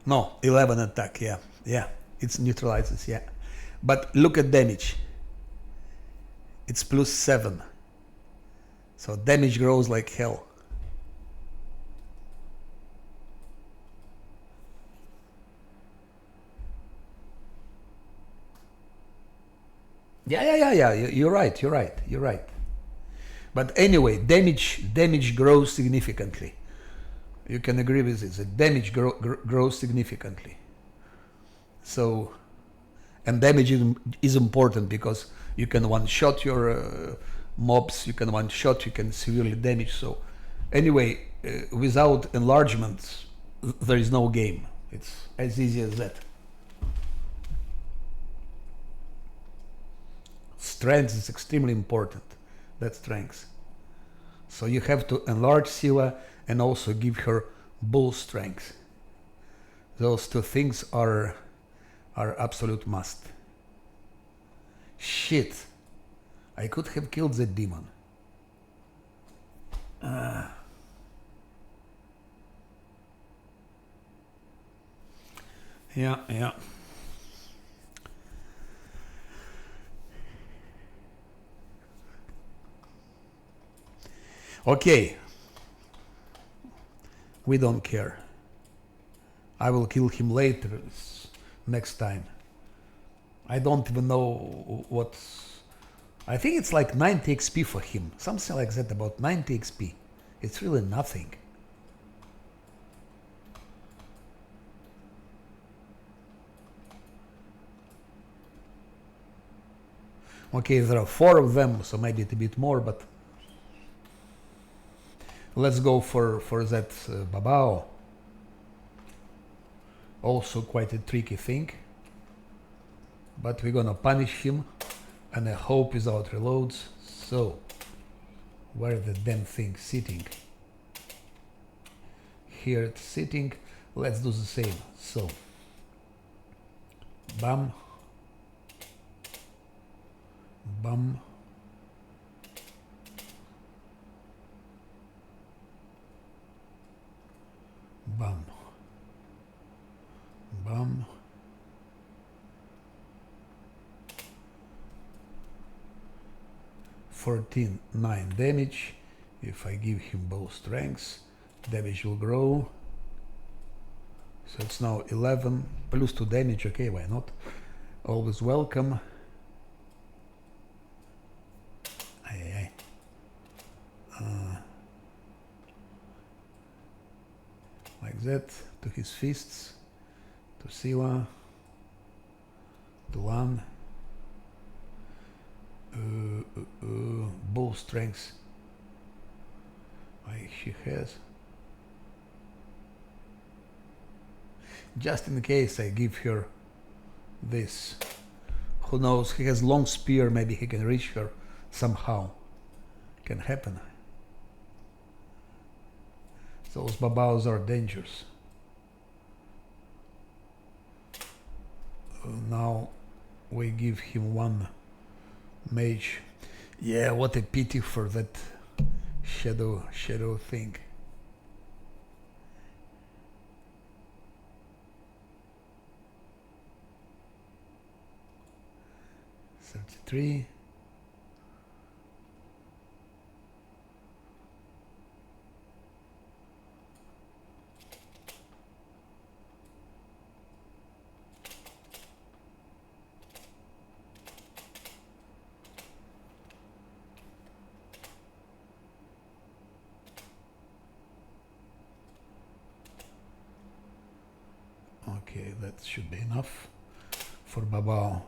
No, 11 attack, yeah. It neutralizes, yeah. But look at damage. It's +7. So damage grows like hell. Yeah. You're right. But anyway, damage grows significantly. You can agree with this. The damage grows significantly. So, and damage is important because you can one-shot your mobs, you can one-shot, you can severely damage. So, anyway, without enlargements, there is no game. It's as easy as that. Strength is extremely important. That's strength. So you have to enlarge Scylla and also give her bull strength. Those two things are absolute must. Shit. I could have killed that demon. Yeah. Okay. We don't care. I will kill him later, next time. I don't even know what... I think it's like 90 XP for him. Something like that, about 90 XP. It's really nothing. Okay, there are 4 of them, so maybe it's a bit more, but... Let's go for that Babao. Also quite a tricky thing. But we're gonna punish him. And I hope without reloads. So, where the damn thing sitting? Here it's sitting. Let's do the same. So, bam. Bam. Bam. Bam. $14, 9 damage. If I give him both strengths, damage will grow. So it's now 11 plus 2 damage. Okay, why not? Always welcome. Like that, to his fists, to Scylla, to Lan. Bull strength. She has. Just in case I give her this. Who knows? He has long spear. Maybe he can reach her somehow. Can happen. Those babaos are dangerous. Now we give him one mage. Yeah, what a pity for that shadow thing. $33. Okay, that should be enough for Babao.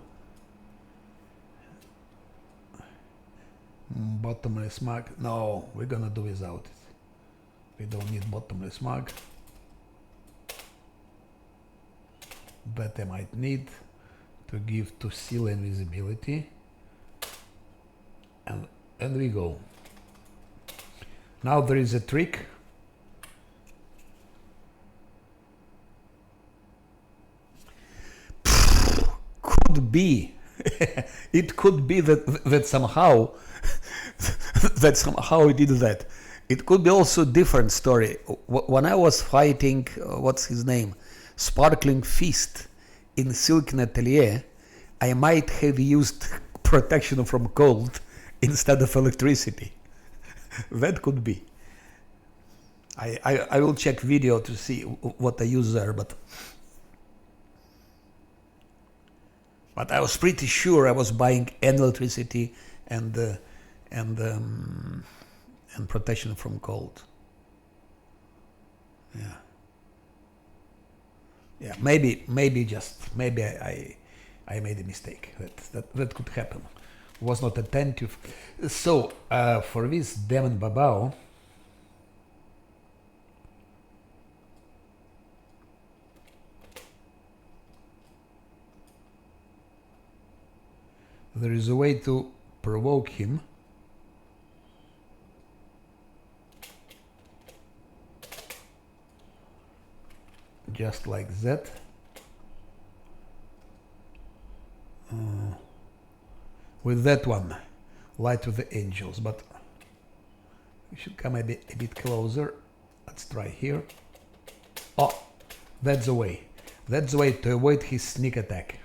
Bottomless mug. No, we're gonna do without it. We don't need bottomless mug. But I might need to give to Scylla invisibility. And we go. Now there is a trick. Could be. It could be that somehow he did that. It could be also a different story. When I was fighting, what's his name? Sparkling Fist in Silken Atelier, I might have used protection from cold instead of electricity. That could be. I will check video to see what I use there, but I was pretty sure I was buying electricity and and protection from cold. Yeah. Yeah, maybe I made a mistake. That could happen. Was not attentive. So for this Demon Babao, there is a way to provoke him. Just like that. With that one, Light of the Angels, but we should come a bit closer. Let's try here. Oh, that's the way. That's the way to avoid his sneak attack.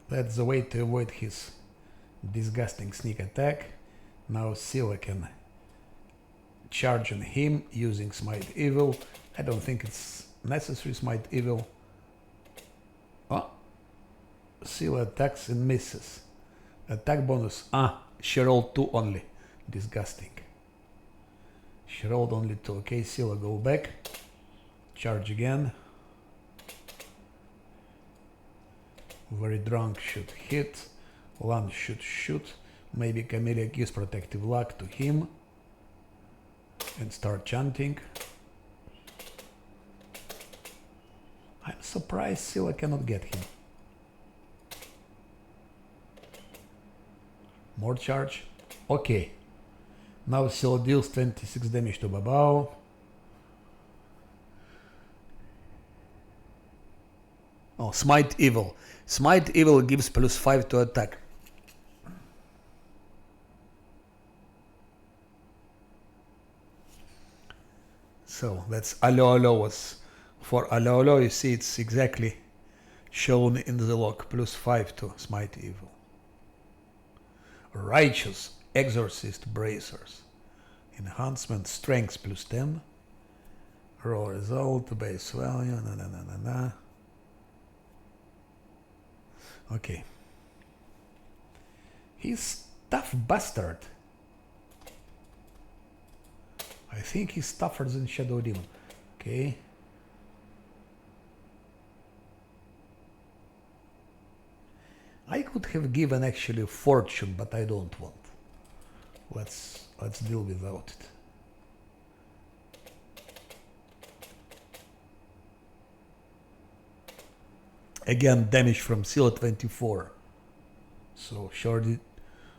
That's the way to avoid his disgusting sneak attack. Now Scylla can charge on him using Smite Evil. I don't think it's necessary Smite Evil. Oh, Scylla attacks and misses. Attack bonus. She rolled 2 only. Disgusting. She rolled only 2. Okay, Scylla, go back. Charge again. Very drunk should hit. Lan should shoot. Maybe Camellia gives protective luck to him. And start chanting. I'm surprised Scylla cannot get him. More charge. Okay. Now Scylla deals 26 damage to Babao. Oh, Smite Evil. Smite Evil gives +5 to attack. So that's Allo Allo was. For Allo Allo, you see it's exactly shown in the log. +5 to Smite Evil. Righteous Exorcist Bracers. Enhancement Strength +10. Roll result, base value, Okay. He's tough bastard. I think he's tougher than Shadow Demon. Okay. I could have given actually Fortune, but I don't want. Let's deal without it. Again, damage from Scylla 24. So shorty,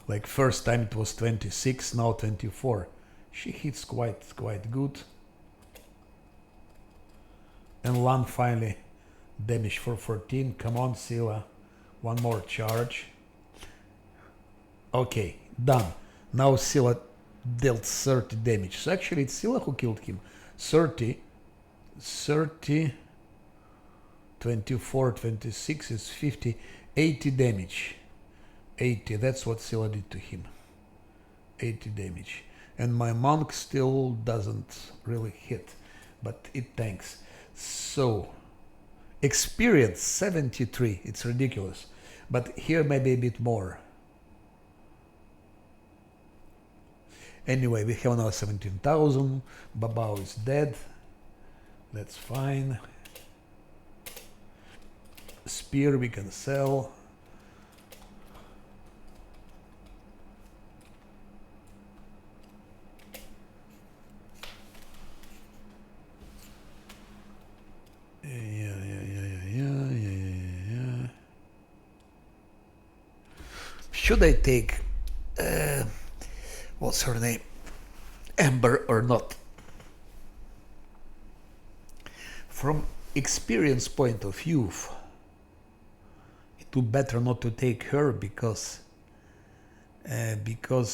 like first time it was 26, now 24. She hits quite good. And Lan finally damage for 14. Come on, Scylla. One more charge. Okay, done. Now Scylla dealt 30 damage. So actually it's Scylla who killed him. 30, 24, 26 is 50, 80 damage. 80, that's what Scylla did to him. 80 damage. And my monk still doesn't really hit, but it tanks. So, experience 73, it's ridiculous. But here maybe a bit more. Anyway, we have now 17,000. Babao is dead. That's fine. Spear we can sell. Yeah. Should I take what's her name? Amber or not? From experience point of view, it would better not to take her because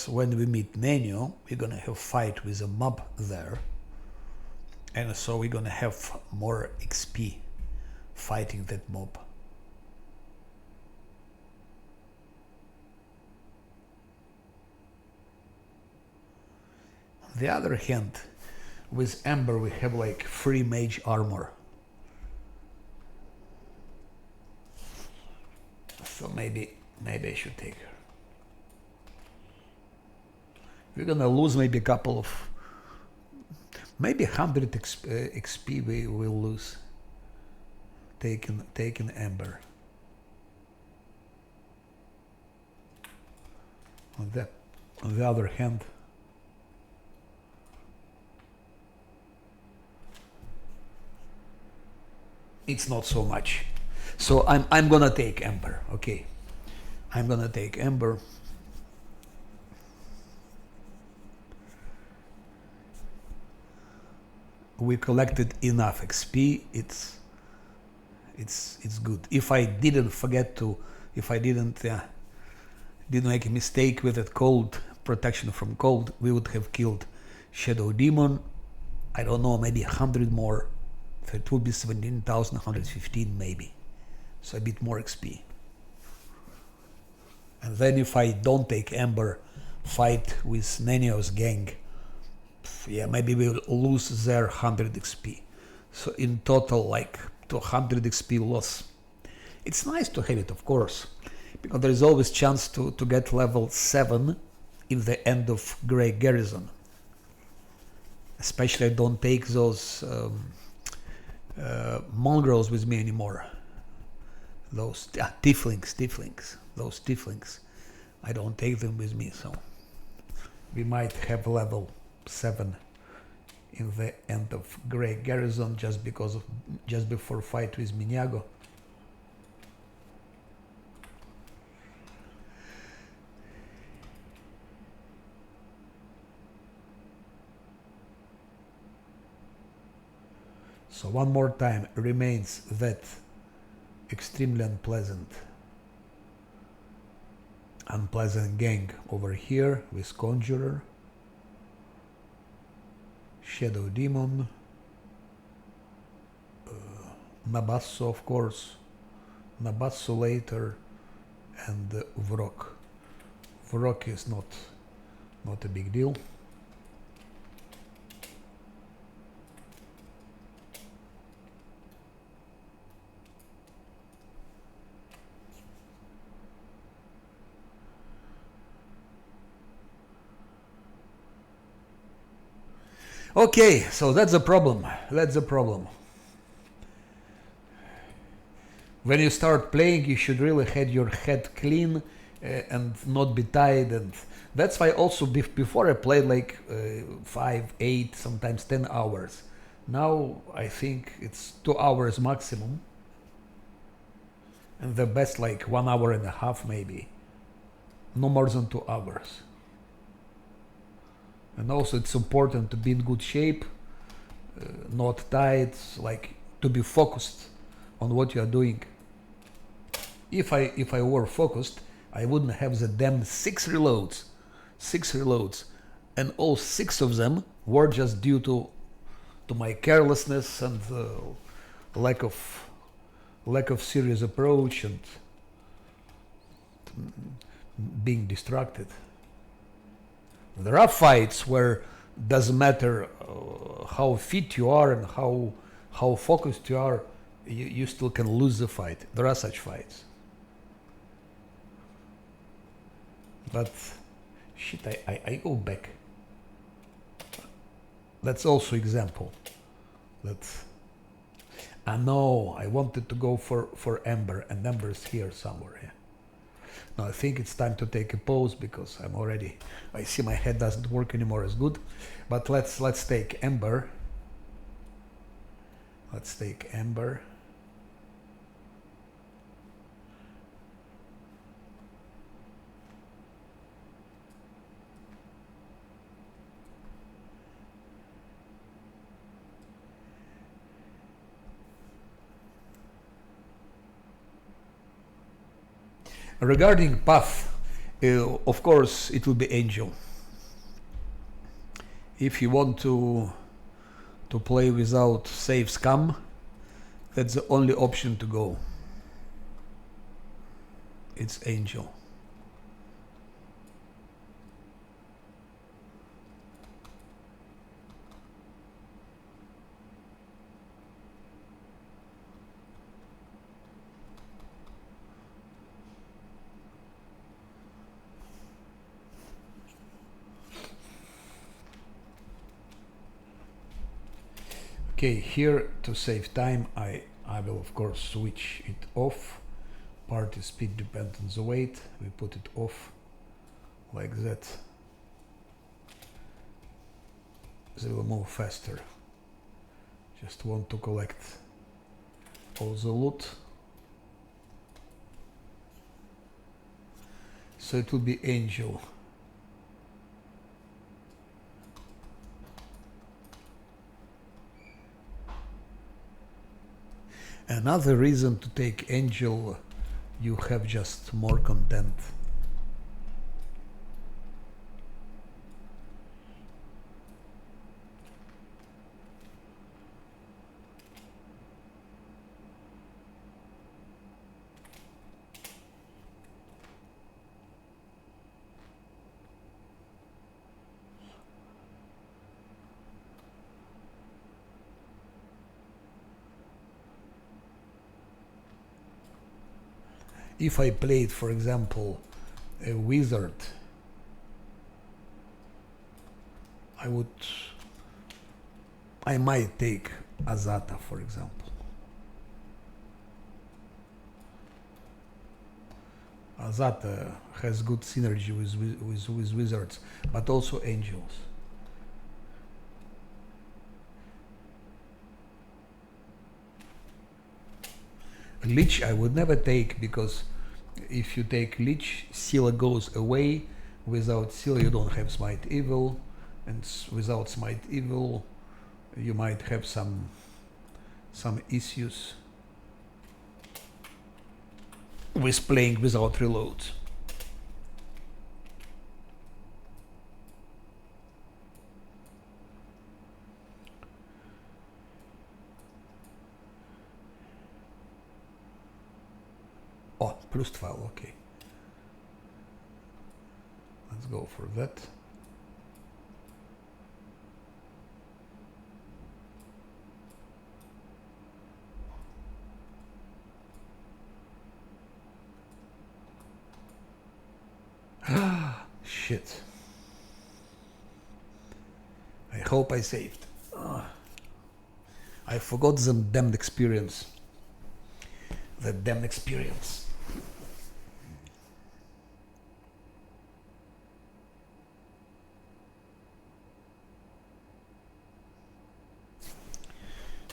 when we meet Nenio, we're gonna have fight with a mob there, and so we're gonna have more XP fighting that mob. On the other hand, with Amber we have like 3 mage armor. So maybe I should take her. We're gonna lose maybe a couple of, maybe 100 XP we will lose. Taking Ember. On the other hand, it's not so much. So I'm gonna take Ember. Okay, I'm gonna take Ember. We collected enough XP. It's good. If I didn't forget to, if I didn't make a mistake with that cold protection from cold, we would have killed Shadow Demon. I don't know, maybe 100 more. So it would be 17,115 maybe. So a bit more XP. And then if I don't take Ember, fight with Nenio's gang, yeah, maybe we'll lose their 100 XP. So in total, like 200 XP loss. It's nice to have it, of course, because there is always chance to get level 7 in the end of Grey Garrison. Especially I don't take those mongrels with me anymore. Those tieflings, those tieflings. I don't take them with me, so we might have level 7 in the end of Grey Garrison just before fight with Minyago. So one more time, remains that extremely unpleasant gang over here with Conjurer, Shadow Demon, Nabasso, of course, Nabasso later, and Vrok. Vrok is not a big deal. Okay, so that's a problem. When you start playing, you should really have your head clean and not be tired. And that's why also before I played like 5, 8, sometimes 10 hours. Now I think it's 2 hours maximum. And the best like 1 hour and a half maybe. No more than 2 hours. And also it's important to be in good shape, not tired, like to be focused on what you are doing. If I were focused, I wouldn't have the damn 6 reloads, and all 6 of them were just due to my carelessness and lack of serious approach and being distracted. There are fights where doesn't matter how fit you are and how focused you are, you still can lose the fight. There are such fights. But shit, I go back. That's also example. I know I wanted to go for Ember, and Ember's here somewhere. Yeah. Now I think it's time to take a pause because I see my head doesn't work anymore as good. But let's take Ember. Let's take Ember. Regarding path, of course it will be Angel. If you want to play without save scam, that's the only option to go. It's Angel. Okay, here to save time, I will of course switch it off. Party speed depends on the weight. We put it off like that. They will move faster. Just want to collect all the loot. So it will be Angel. Another reason to take Angel, you have just more content. If I played, for example, a wizard, I might take Azata, for example. Azata has good synergy with wizards, but also angels. Lich I would never take, because if you take Lich, Scylla goes away. Without Scylla you don't have Smite Evil, and without Smite Evil you might have some issues with playing without reloads. Oh, plus 12, okay. Let's go for that. Shit. I hope I saved. I forgot the damned experience. The damned experience.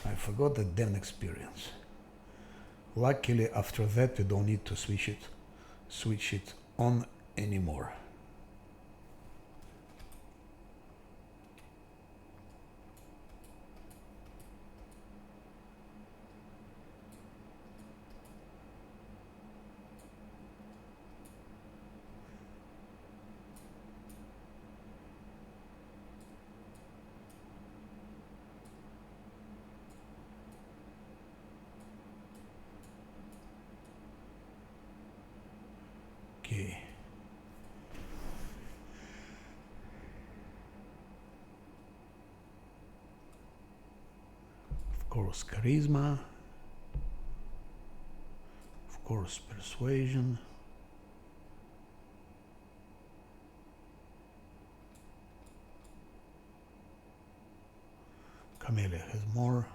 I forgot the damn experience. Luckily, after that, we don't need to switch it on anymore. Okay. Of course, charisma. Of course, persuasion. Camellia has more.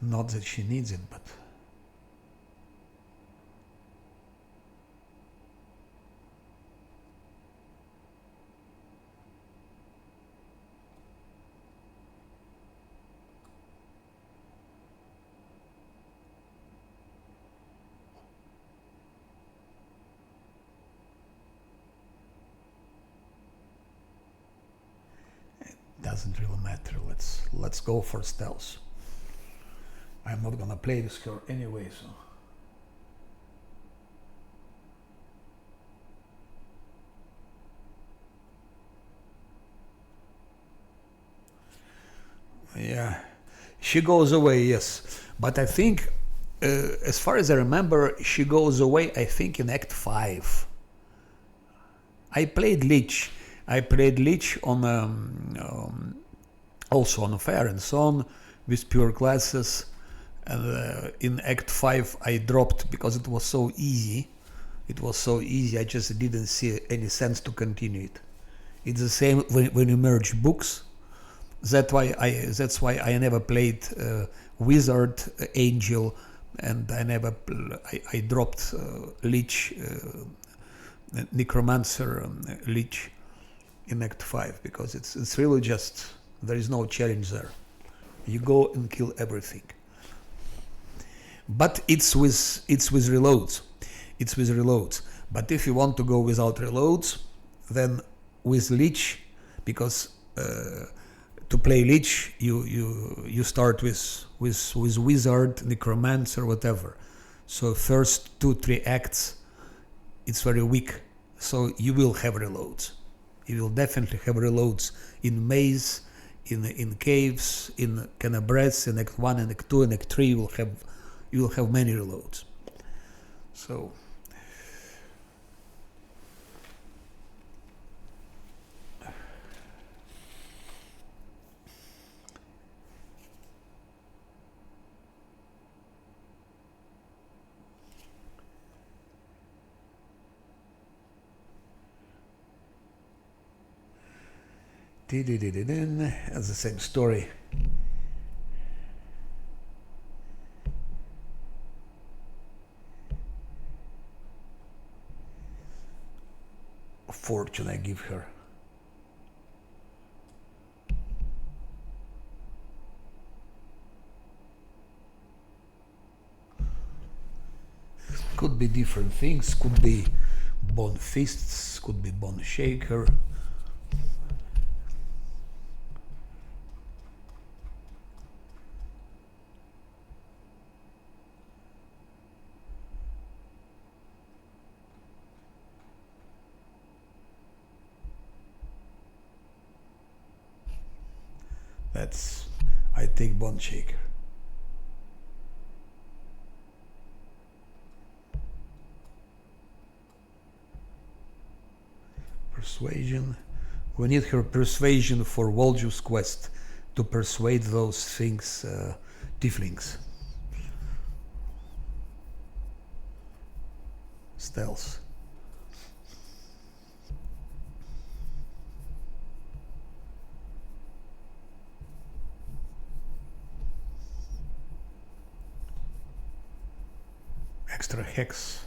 Not that she needs it, but it doesn't really matter. Let's go for stealth. I'm not gonna play with her anyway, so. Yeah, she goes away, yes. But I think, as far as I remember, she goes away, I think, in Act 5. I played Lich. On also on Fire and So On with pure classes. And in Act 5 I dropped because it was so easy. It was so easy, I just didn't see any sense to continue it. It's the same when you merge books. That's why I never played Wizard, Angel, and I dropped Lich, Necromancer, Lich in Act 5 because it's really just, there is no challenge there. You go and kill everything. But it's with reloads. It's with reloads. But if you want to go without reloads, then with Lich, because to play Lich, you start with Wizard, Necromancer, whatever. So first 2-3 acts, it's very weak. So you will have reloads. You will definitely have reloads in Maze, in Caves, in Canabres, in Act 1 and Act 2 and Act 3 you will have many reloads. So that's the same story. Fortune I give her. Could be different things, could be Bone Fists, could be Bone Shaker. I take Bone Shaker. Persuasion. We need her persuasion for Volju's quest to persuade those things, tieflings. Stealth. Extra hex.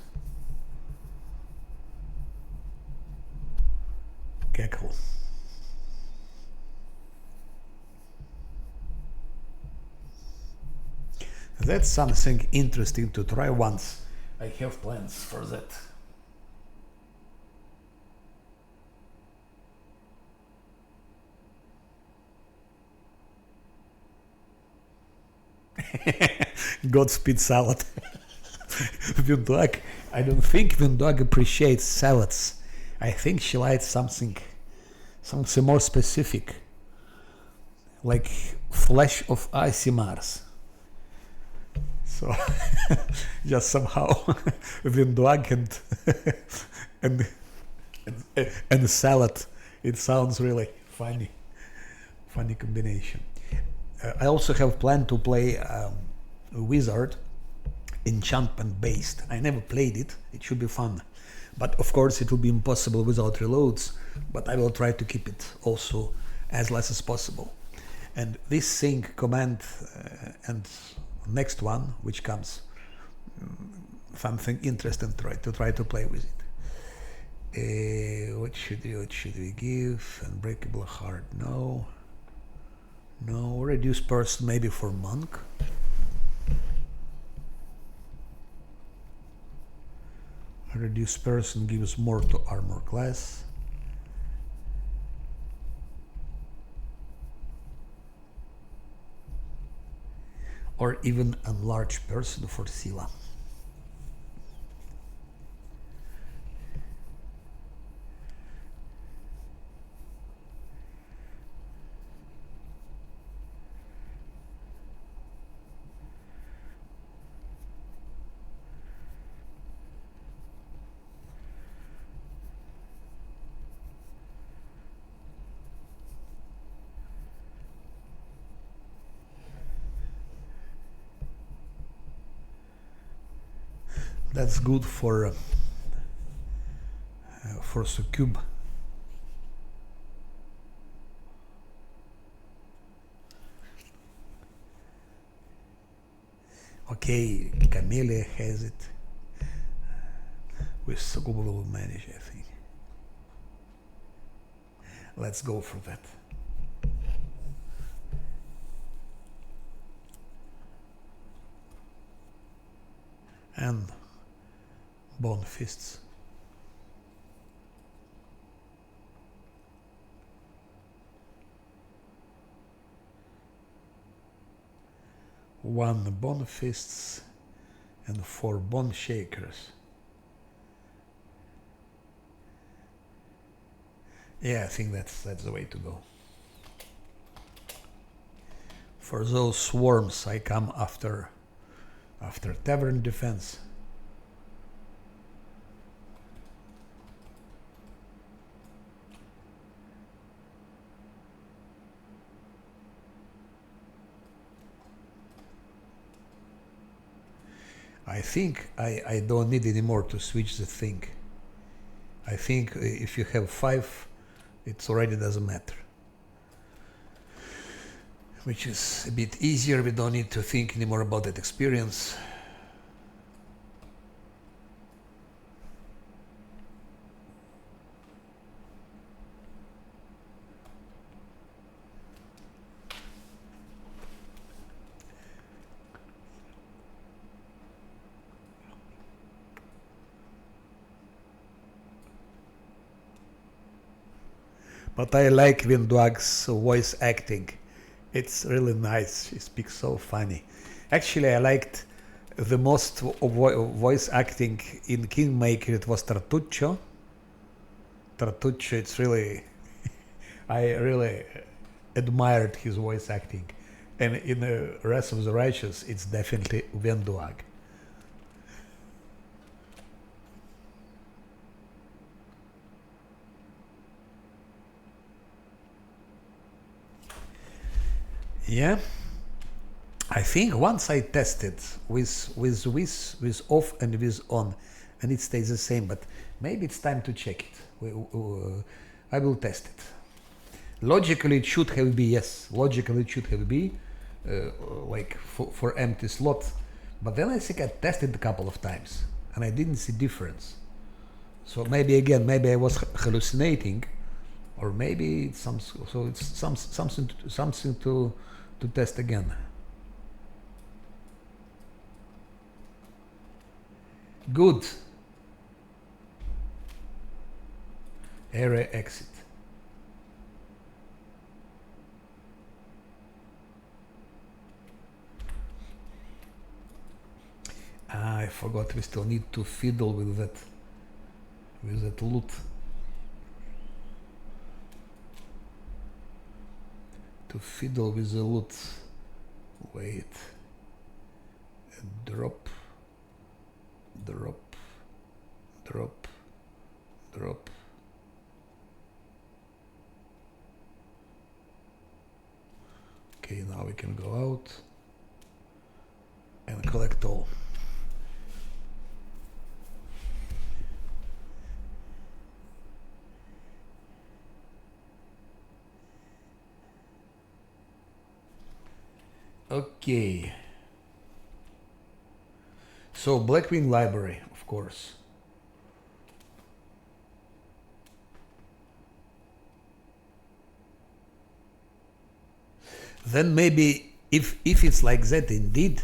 Cackle. That's something interesting to try once. I have plans for that. Godspeed salad. Vindog, I don't think Vindog appreciates salads. I think she likes something more specific, like flesh of Asimars. So just somehow Vindog and salad, it sounds really funny combination. I also have planned to play Wizard, enchantment based. I never played it. It should be fun, but of course it will be impossible without reloads, but I will try to keep it also as less as possible. And this thing command and next one which comes, something interesting to try to play with it. What should we give? Unbreakable Heart, no. Reduce person maybe for monk. Reduce person gives more to armor class. Or even enlarge person for Sila. That's good for succub. Okay, Camellia has it. With succub will manage, I think. Let's go for that. And bone fists. One bone fists and 4 bone shakers. Yeah, I think that's the way to go. For those swarms, I come after tavern defense. I think I don't need anymore to switch the thing. I think if you have 5, it already doesn't matter. Which is a bit easier, we don't need to think anymore about that experience. But I like Windwag's voice acting. It's really nice. She speaks so funny. Actually, I liked the most voice acting in Kingmaker. It was Tartuccio. Tartuccio, it's really... I really admired his voice acting. And in the Wrath of the Righteous, it's definitely Windwag. Yeah, I think once I tested with off and with on, and it stays the same. But maybe it's time to check it. I will test it. Logically, it should have be yes. Logically, it should have be like for empty slot. But then I think I tested a couple of times and I didn't see difference. So maybe again, maybe I was hallucinating, or maybe it's something to test again. Good. Area exit. I forgot we still need to fiddle with that loot. To fiddle with the loot. Wait. Drop. Drop. Drop. Drop. Okay, now we can go out and collect all. Okay. So Blackwing Library, of course. Then maybe if it's like that indeed,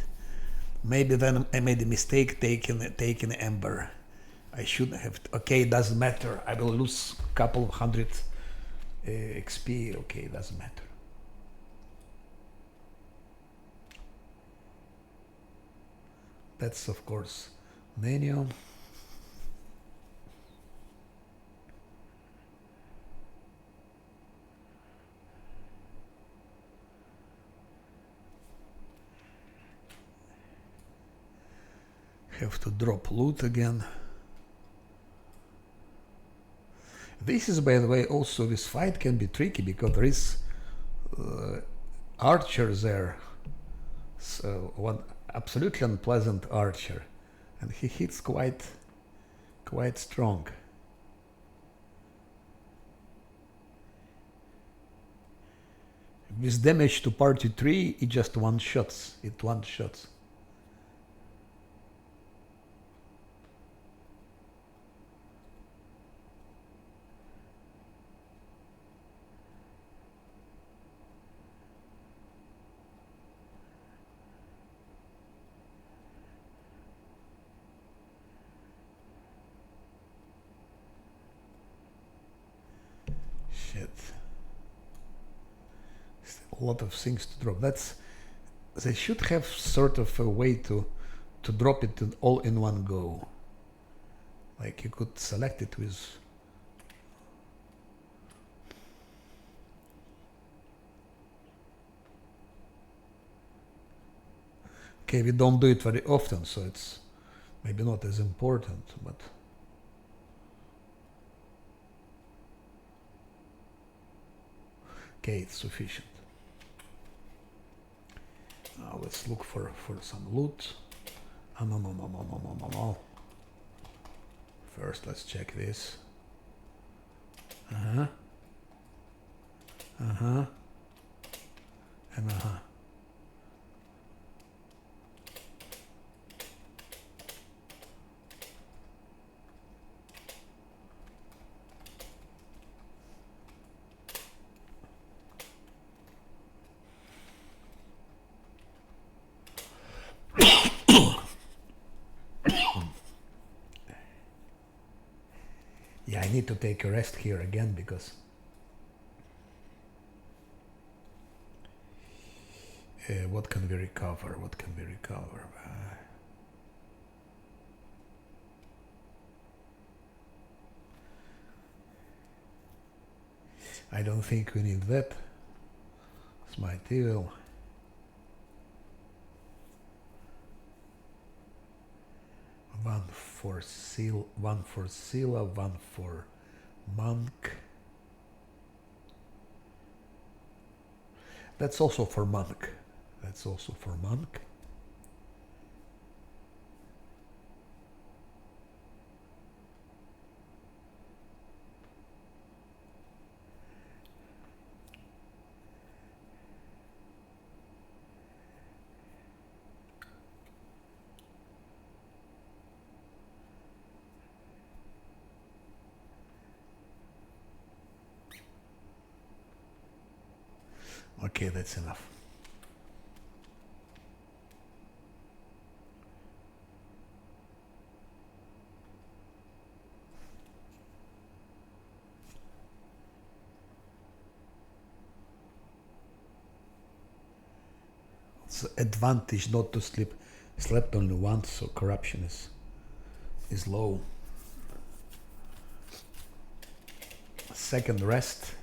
maybe then I made a mistake taking Ember. I shouldn't have. Okay, doesn't matter. I will lose a couple of hundred XP. Okay, doesn't matter. That's of course menu. Have to drop loot again. This is, by the way, also this fight can be tricky because there is archer there. So one absolutely unpleasant archer, and he hits quite strong. With damage to party 3, it just one-shots. It one-shots. Shit. A lot of things to drop. They should have sort of a way to drop it all in one go. Like you could select it with. Okay, we don't do it very often, so it's maybe not as important, but. Okay, it's sufficient. Now let's look for some loot. No. First, let's check this. And Yeah, I need to take a rest here again because what can we recover? I don't think we need that. Smite evil. One for Scylla, one for monk. That's also for monk. Okay, that's enough. It's advantage not to sleep. Slept only once, so corruption is low. Second rest.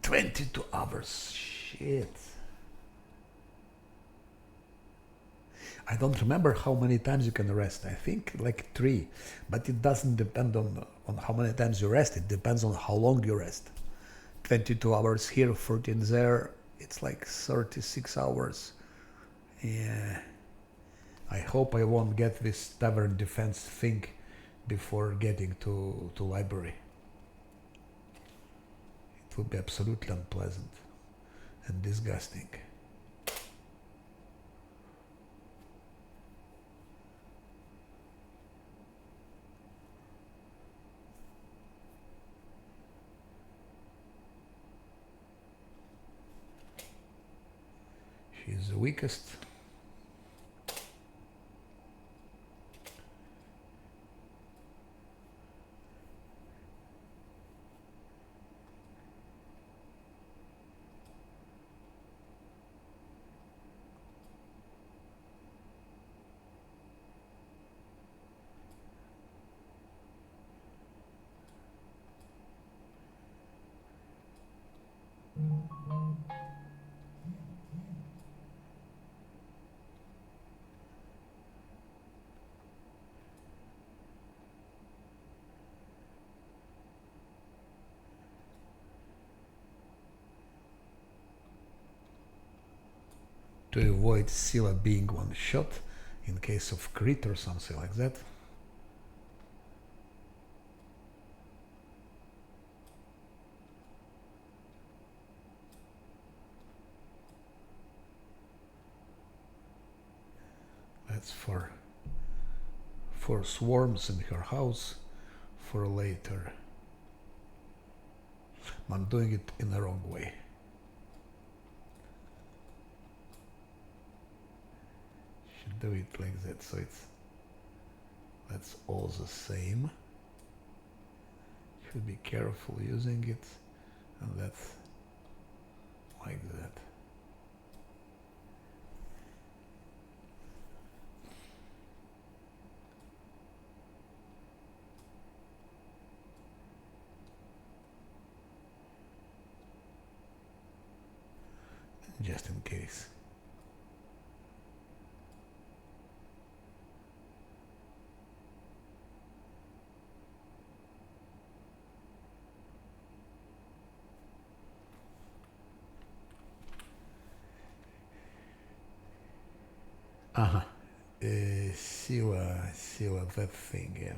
22 hours. Shit. I don't remember how many times you can rest. I think like 3. But it doesn't depend on how many times you rest. It depends on how long you rest. 22 hours here, 14 there. It's like 36 hours. Yeah. I hope I won't get this tavern defense thing before getting to library. It would be absolutely unpleasant and disgusting. She's the weakest. To avoid Scylla being one shot, in case of crit or something like that. That's for swarms in her house for later. I'm doing it in the wrong way. Should do it like that, so that's all the same. Should be careful using it, and that's like that. Just in case. Sila, that thing, yeah.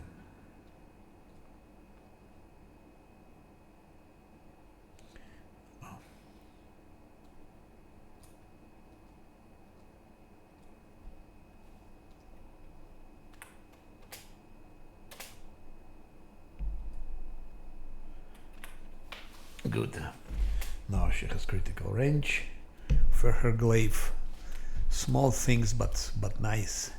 Good. Now she has critical range for her glaive. Small things, but nice.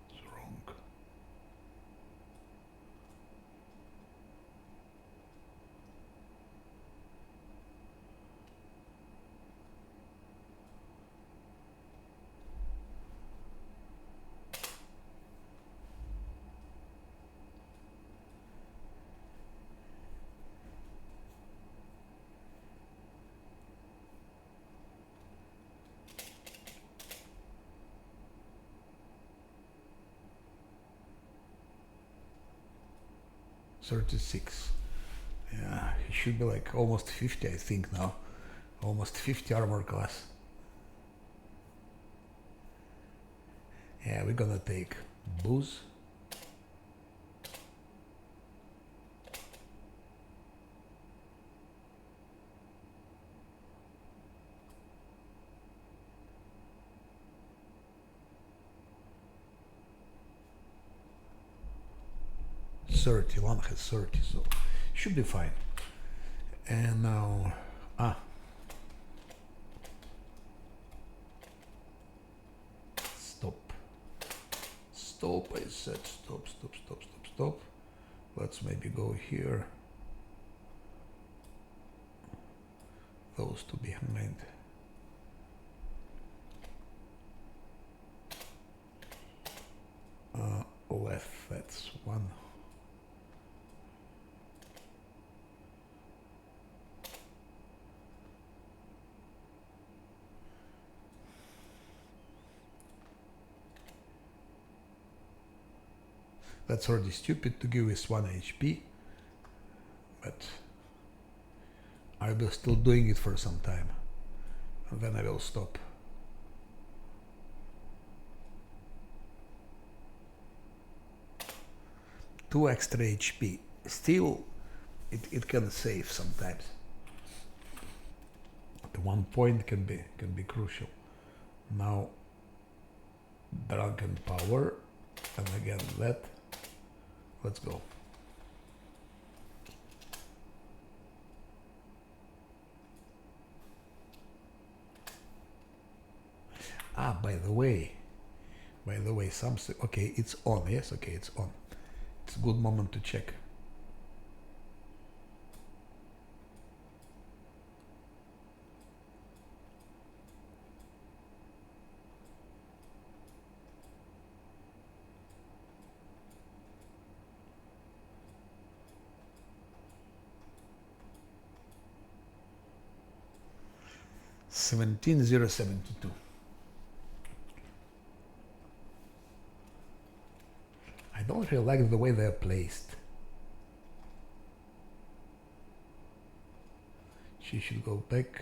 It's wrong. $36. Yeah, he should be like almost 50, I think now. Almost 50 armor class. Yeah, we're gonna take booze. One has 30, so should be fine. And now, stop. I said stop. Let's maybe go here. Those two behind. Left, that's one. That's already stupid to give us 1 HP, but I will still doing it for some time, and then I will stop. Two extra HP. Still, it can save sometimes. At 1 point can be crucial. Now, Drunken power, and again that. Let's go. By the way, something. Okay, it's on. Yes, okay, it's on. It's a good moment to check. $17,072. don't really like the way they're placed. She should go back.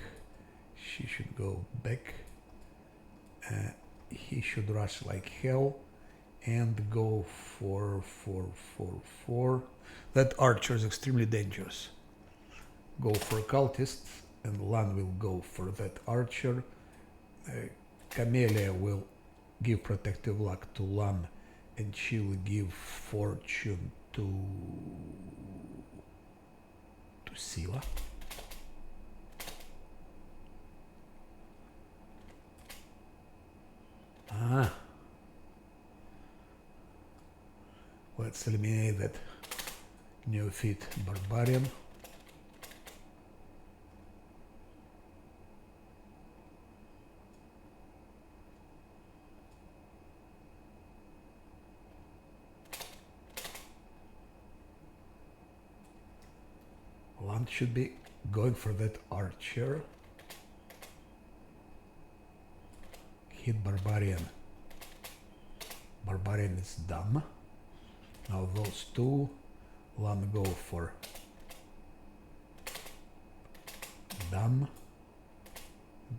She should go back. He should rush like hell and go for 4. That archer is extremely dangerous. Go for cultist, and Lan will go for that archer. Camellia will give protective luck to Lan, and she will give fortune to Sila. Let's eliminate that neophyte barbarian. Land should be going for that archer. Hit barbarian. Barbarian is done. Now those two, Land go for done.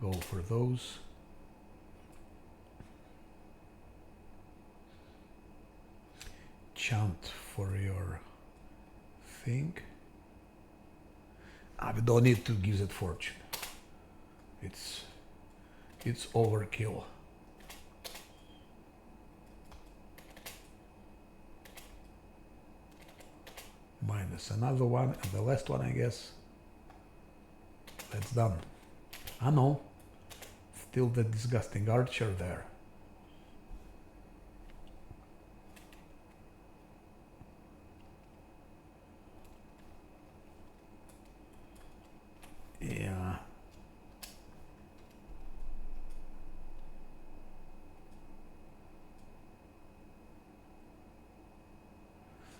Go for those. Chant for your thing. We don't need to give that fortune. It's overkill. Minus another one, and the last one, I guess. That's done. I know. Still the disgusting archer there. Yeah.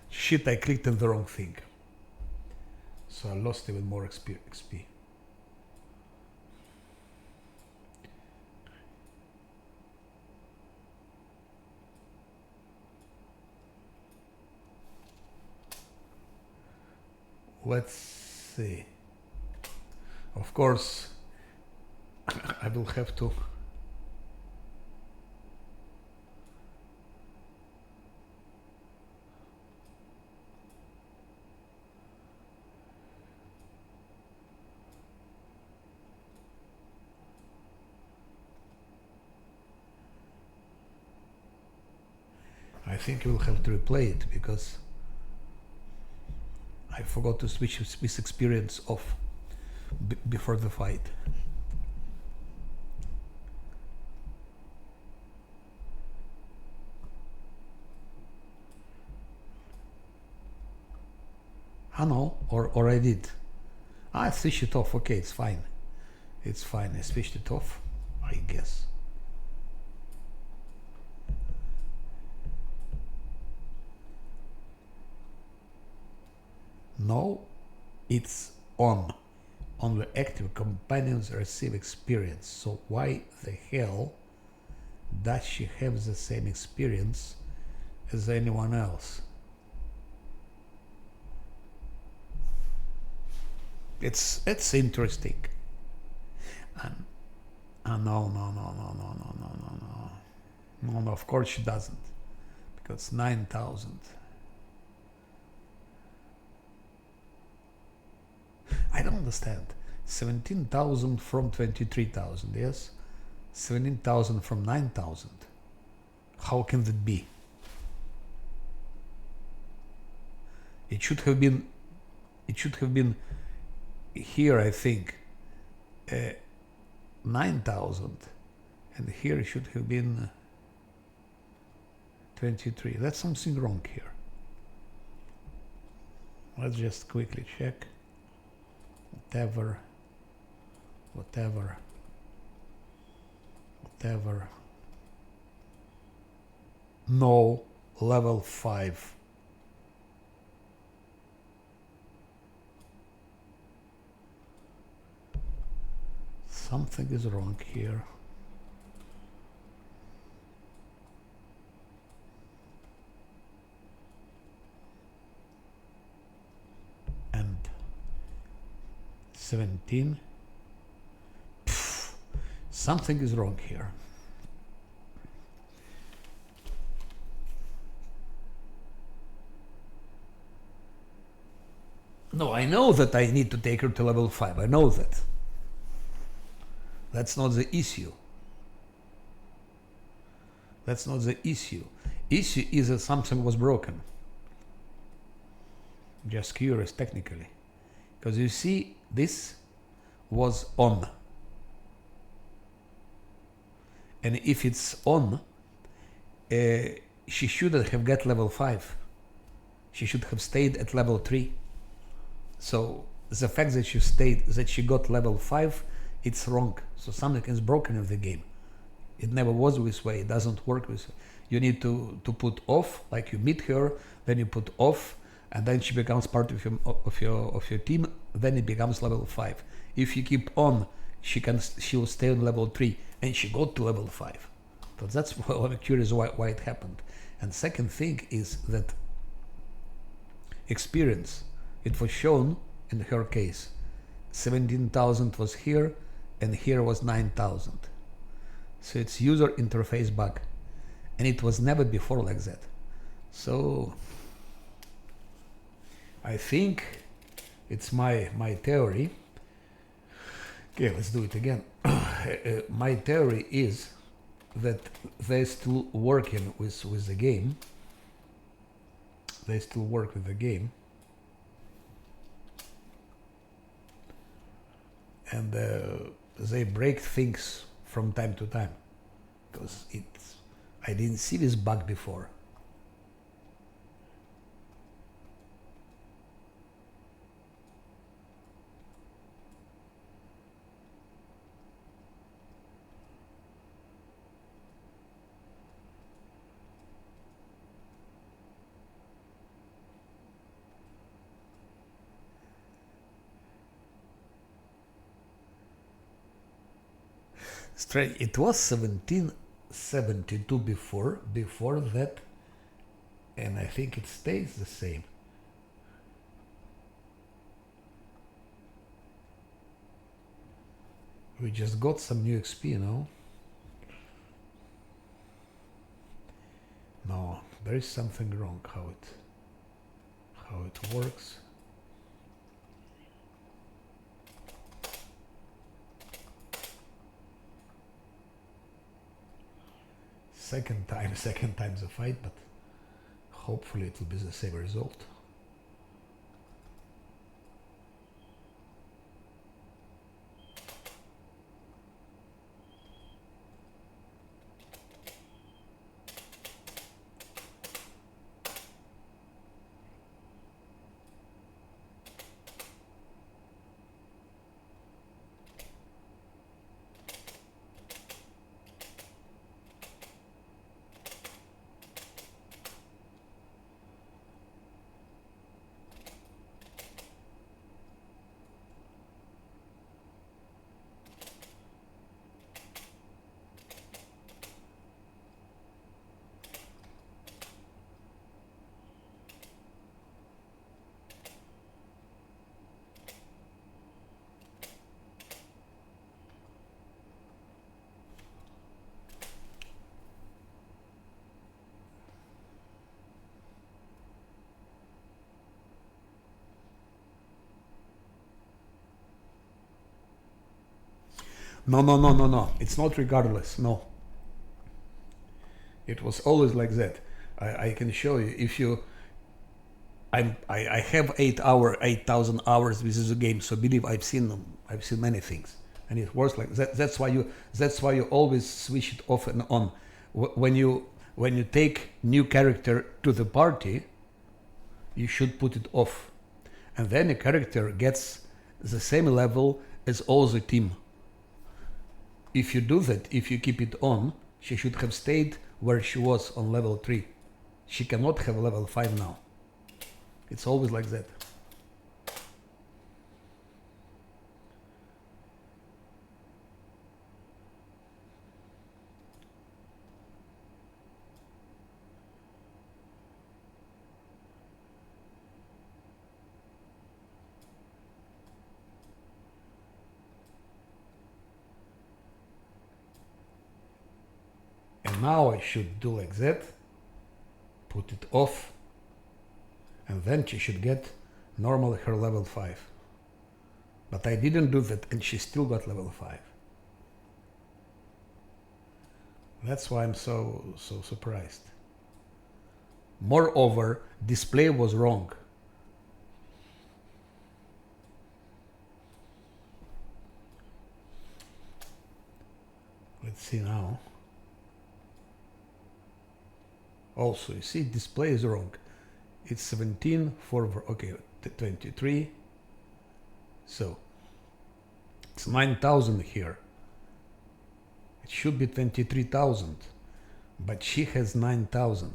Shit, I clicked on the wrong thing. So I lost even more XP. Let's see. Of course, I will have to I think we'll have to replay it because I forgot to switch this experience off before the fight. I know, or I did. I switched it off. Okay, it's fine. It's fine. I switched it off, I guess. No, it's on. Only active companions receive experience. So why the hell does she have the same experience as anyone else? It's interesting. No, of course she doesn't. Because 9,000. I don't understand. 17,000 from 23,000, yes? 17,000 from 9,000. How can that be? It should have been here, I think, 9,000, and here it should have been 23. That's something wrong here. Let's just quickly check. Whatever. No, level 5. Something is wrong here. 17. Pfft, something is wrong here. No, I know that I need to take her to level 5. I know that. That's not the issue. That's not the issue. Issue is that something was broken. Just curious technically. Because you see, this was on. And if it's on, she shouldn't have got level 5. She should have stayed at level 3. So the fact that she got level 5, it's wrong. So something is broken in the game. It never was this way. It doesn't work this way. You need to put off, like you meet her, then you put off, and then she becomes part of your team. Then it becomes level 5. If you keep on, she will stay on level 3, and she got to level 5. So that's why I'm curious why it happened. And second thing is that experience. It was shown in her case. 17,000 was here, and here was 9,000. So it's user interface bug, and it was never before like that. So I think it's my theory. Okay, let's do it again. My theory is that they're still working with the game. They still work with the game. And they break things from time to time, because I didn't see this bug before. Strange. It was 1772 before that, and I think it stays the same. We just got some new XP, no? No, there is something wrong how it works. Second time's a fight, but hopefully it will be the same result. No. It's not regardless. No. It was always like that. I can show you. If you, I have 8,000 hours with this game. So believe I've seen them. I've seen many things, and it works like that. That's why you always switch it off and on. When you take new character to the party, you should put it off, and then the character gets the same level as all the team. If you do that, if you keep it on, she should have stayed where she was on level 3. She cannot have level 5 now. It's always like that. now I should do like that, put it off, and then she should get normal her level 5. But I didn't do that, and she still got level 5. That's why I'm so surprised. Moreover, display was wrong. Let's see now. Also, you see, display is wrong. It's 17 for, okay, 23. So, it's 9,000 here. It should be 23,000, but she has 9,000.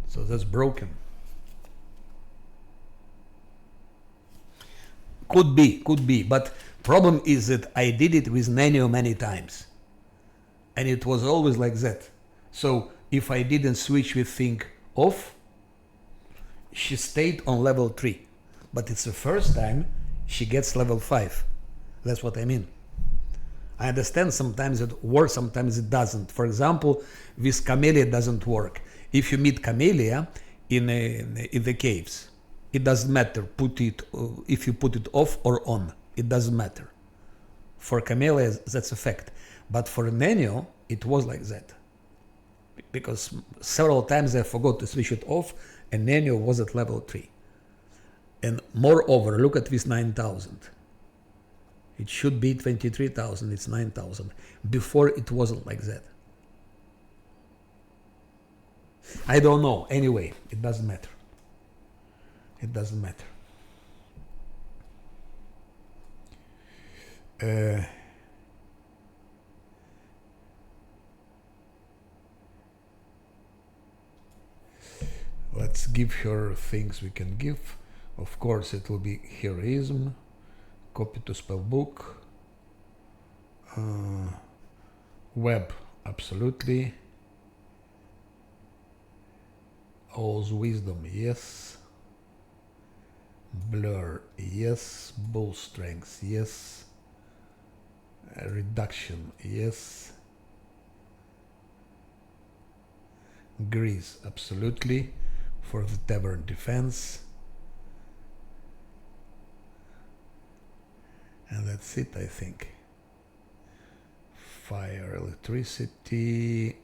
So that's broken. Could be, but problem is that I did it with Nanio many times, and it was always like that. So if I didn't switch with thing off, she stayed on level 3, but it's the first time she gets level 5. That's what I mean. I understand sometimes it works, sometimes it doesn't. For example, with Camellia it doesn't work. If you meet Camellia in the caves, it doesn't matter if you put it off or on. It doesn't matter. For Camellia, that's a fact. But for Nanio, it was like that. Because several times I forgot to switch it off, and Nanio was at level 3. And moreover, look at this 9,000. It should be 23,000, it's 9,000. Before it wasn't like that. I don't know. Anyway, it doesn't matter. It doesn't matter. Let's give her things we can give. Of course, it will be heroism, copy to spellbook, web, absolutely. Owl's wisdom, yes. Blur, yes. Bull strength, yes. Reduction, yes. Grease, absolutely, for the tavern defense. And that's it, I think. Fire, electricity,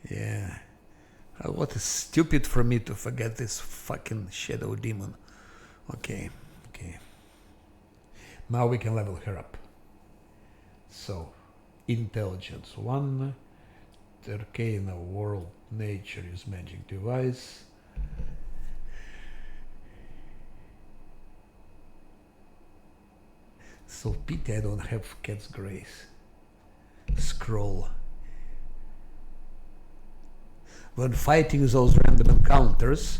yeah. What is stupid for me to forget this fucking shadow demon. Okay. Now we can level her up. So, intelligence 1, Arcana world, nature is magic device. So pity I don't have Cat's Grace. Scroll. When fighting those random encounters,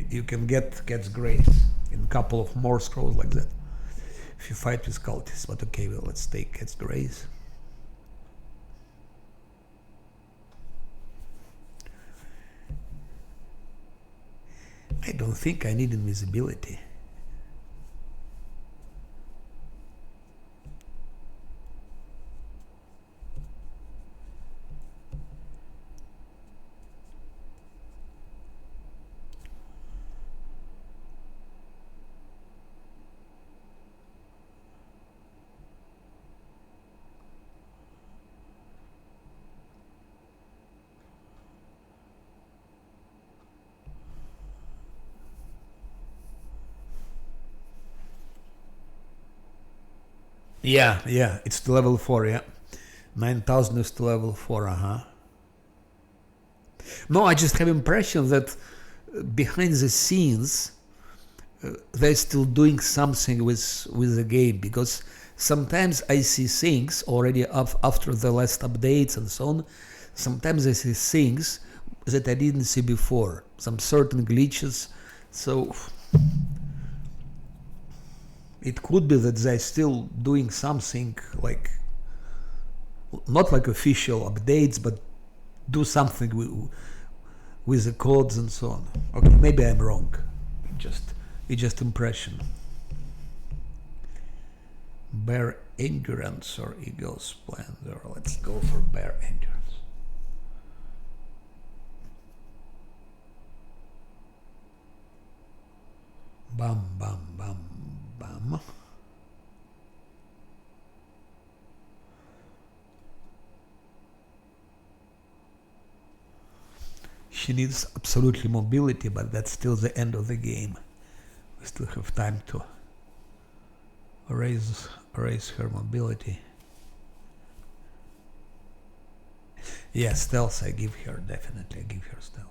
you can get Cat's Grace in a couple of more scrolls like that. If you fight with cultists, but okay, well, let's take Cat's Grace. I don't think I need invisibility. Yeah, it's to level 4, yeah. 9,000 is to level 4, No, I just have impression that behind the scenes, they're still doing something with the game, because sometimes I see things already after the last updates and so on. Sometimes I see things that I didn't see before, some certain glitches, so it could be that they're still doing something like, not like official updates, but do something with the codes and so on. Okay, maybe I'm wrong. It's just impression. Bear Endurance or Eagle Splendor. Let's go for Bear Endurance. Bam, bam, bam, bam. She needs absolutely mobility, but that's still the end of the game. We still have time to raise her mobility. Yeah, stealth I give her, definitely I give her stealth.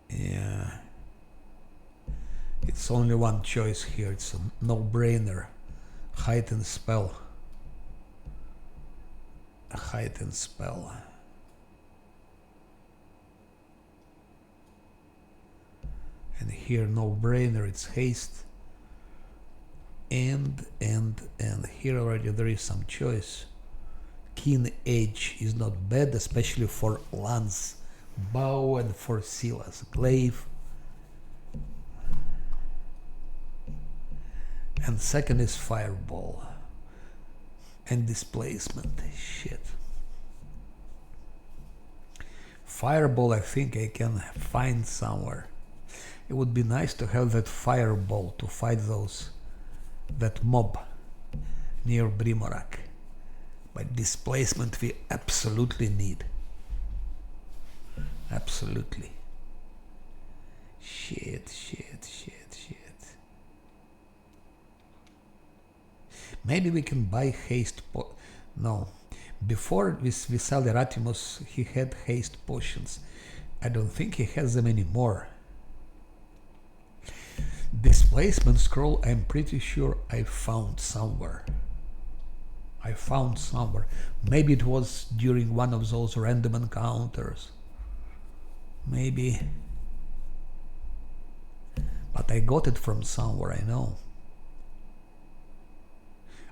Yeah. It's only one choice here, it's a no-brainer. Heightened spell. A heightened spell. And here no-brainer, it's haste. And here already there is some choice. Keen Edge is not bad, especially for Lance, Bow, and for Silas Glaive. And second is Fireball. And Displacement. Shit. Fireball I think I can find somewhere. It would be nice to have that Fireball to fight that mob near Brimorak. But Displacement we absolutely need. Absolutely. Shit. Maybe we can buy haste no. Before with Visaliratimus he had haste potions. I don't think he has them anymore. Displacement scroll I'm pretty sure I found somewhere. Maybe it was during one of those random encounters. Maybe. But I got it from somewhere, I know.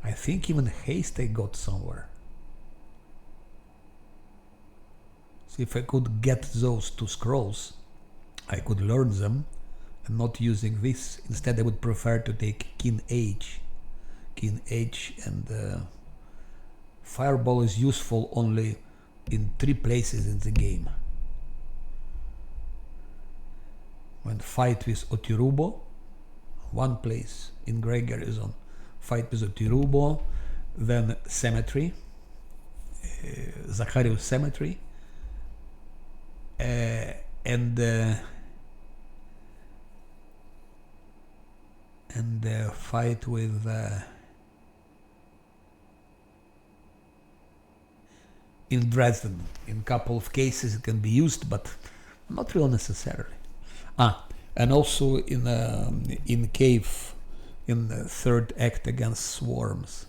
I think even haste I got somewhere. So if I could get those two scrolls, I could learn them and not using this. Instead I would prefer to take Keen Edge. And Fireball is useful only in 3 places in the game. When fight with Otirubo, 1 place in Grey Garrison. Fight with Otirubo, then Cemetery, Zacharius Cemetery, and fight with in Dresden. In a couple of cases it can be used, but not real necessarily. And also in Cave, in the 3rd act against swarms.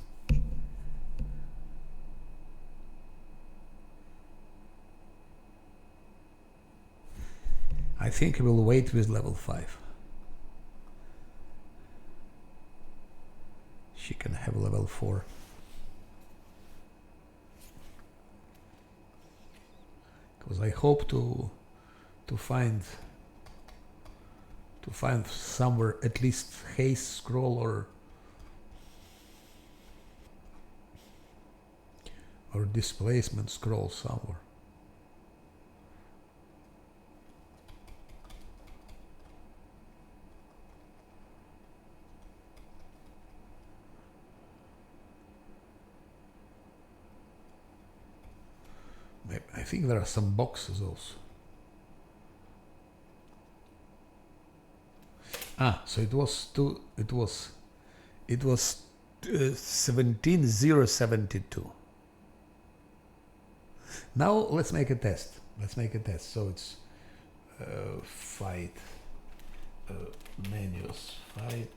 I think we'll wait with level 5. She can have level 4. Because I hope to find somewhere at least haste scroll or displacement scroll somewhere. I think there are some boxes also. So it was 17072. Now let's make a test. So it's fight menus, fight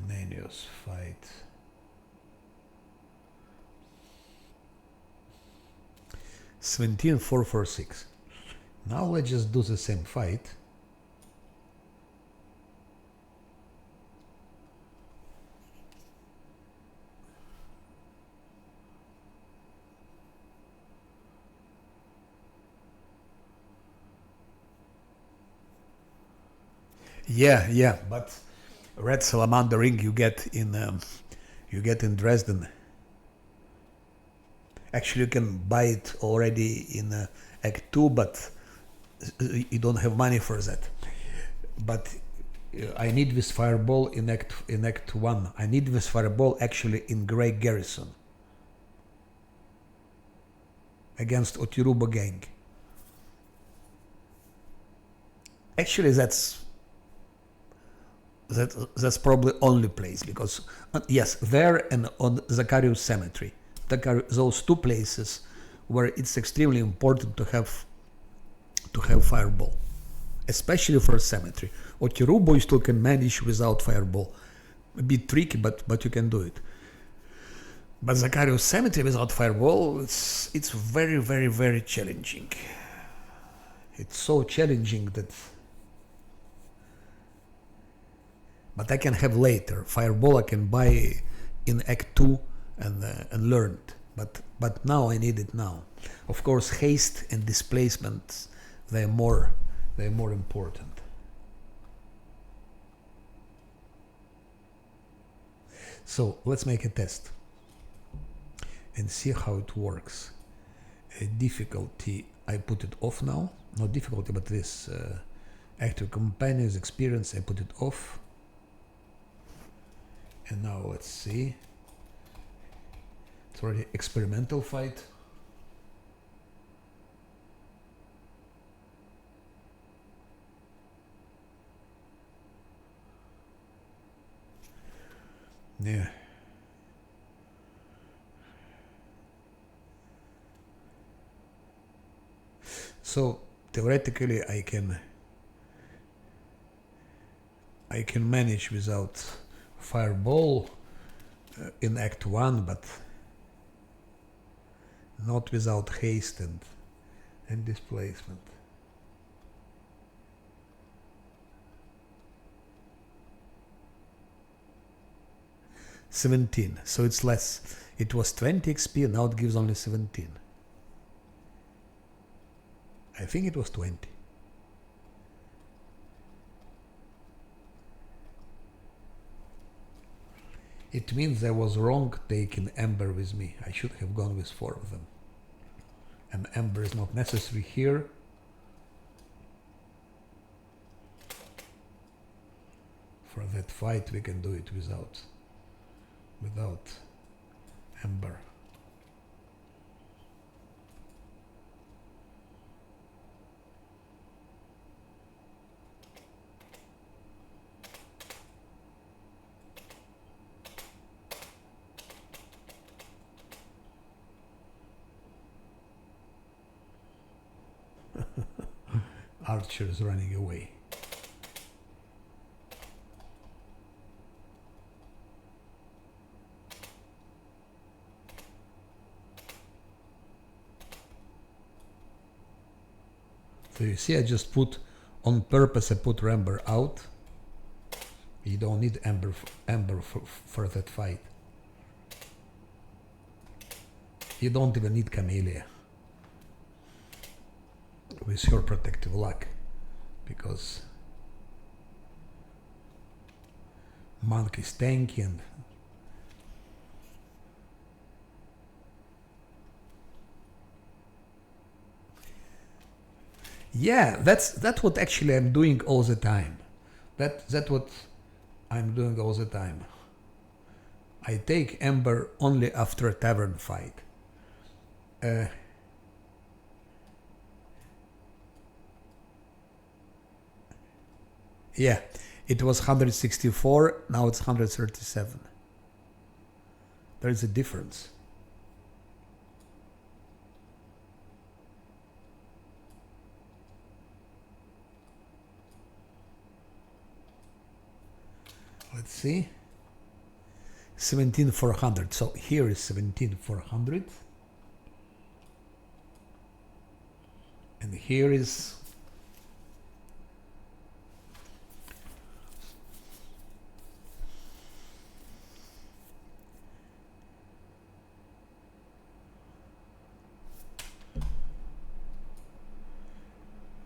menus, fight 17446. Now let's just do the same fight. Yeah, but red salamander ring you get in Dresden. Actually, you can buy it already in Act 2, but you don't have money for that. But I need this fireball in Act 1. I need this fireball actually in Grey Garrison against Otiruba gang. Actually, that's probably only place, because yes, there and on Zacharias Cemetery, those two places where it's extremely important to have fireball, especially for cemetery. Otirubo you still can manage without fireball, a bit tricky, but you can do it. But Zacharias Cemetery without fireball, it's very, very, very challenging. It's so challenging that. But I can have later. Fireball I can buy in Act 2 and learn it. But now I need it now. Of course, haste and displacement, they're more important. So let's make a test and see how it works. Difficulty, I put it off now. Not difficulty, but this active companions experience, I put it off. And now let's see. It's already experimental fight. Yeah. So theoretically I can manage without fireball in Act 1, but not without haste and displacement. $17, so it's less. It was 20 XP, now it gives only 17. I think it was 20. It means I was wrong taking Ember with me. I should have gone with 4 of them. And Ember is not necessary here. For that fight we can do it without Ember. Archer is running away. So you see, I just put, on purpose, I put Ember out. You don't need Ember for that fight. You don't even need Camellia with your protective luck, because Monk is tanky and yeah, that's what actually I'm doing all the time. That's what I'm doing all the time. I take Ember only after a tavern fight. Yeah, it was 164, now it's 137. There is a difference. Let's see. 17,400. So here is 17,400. And here is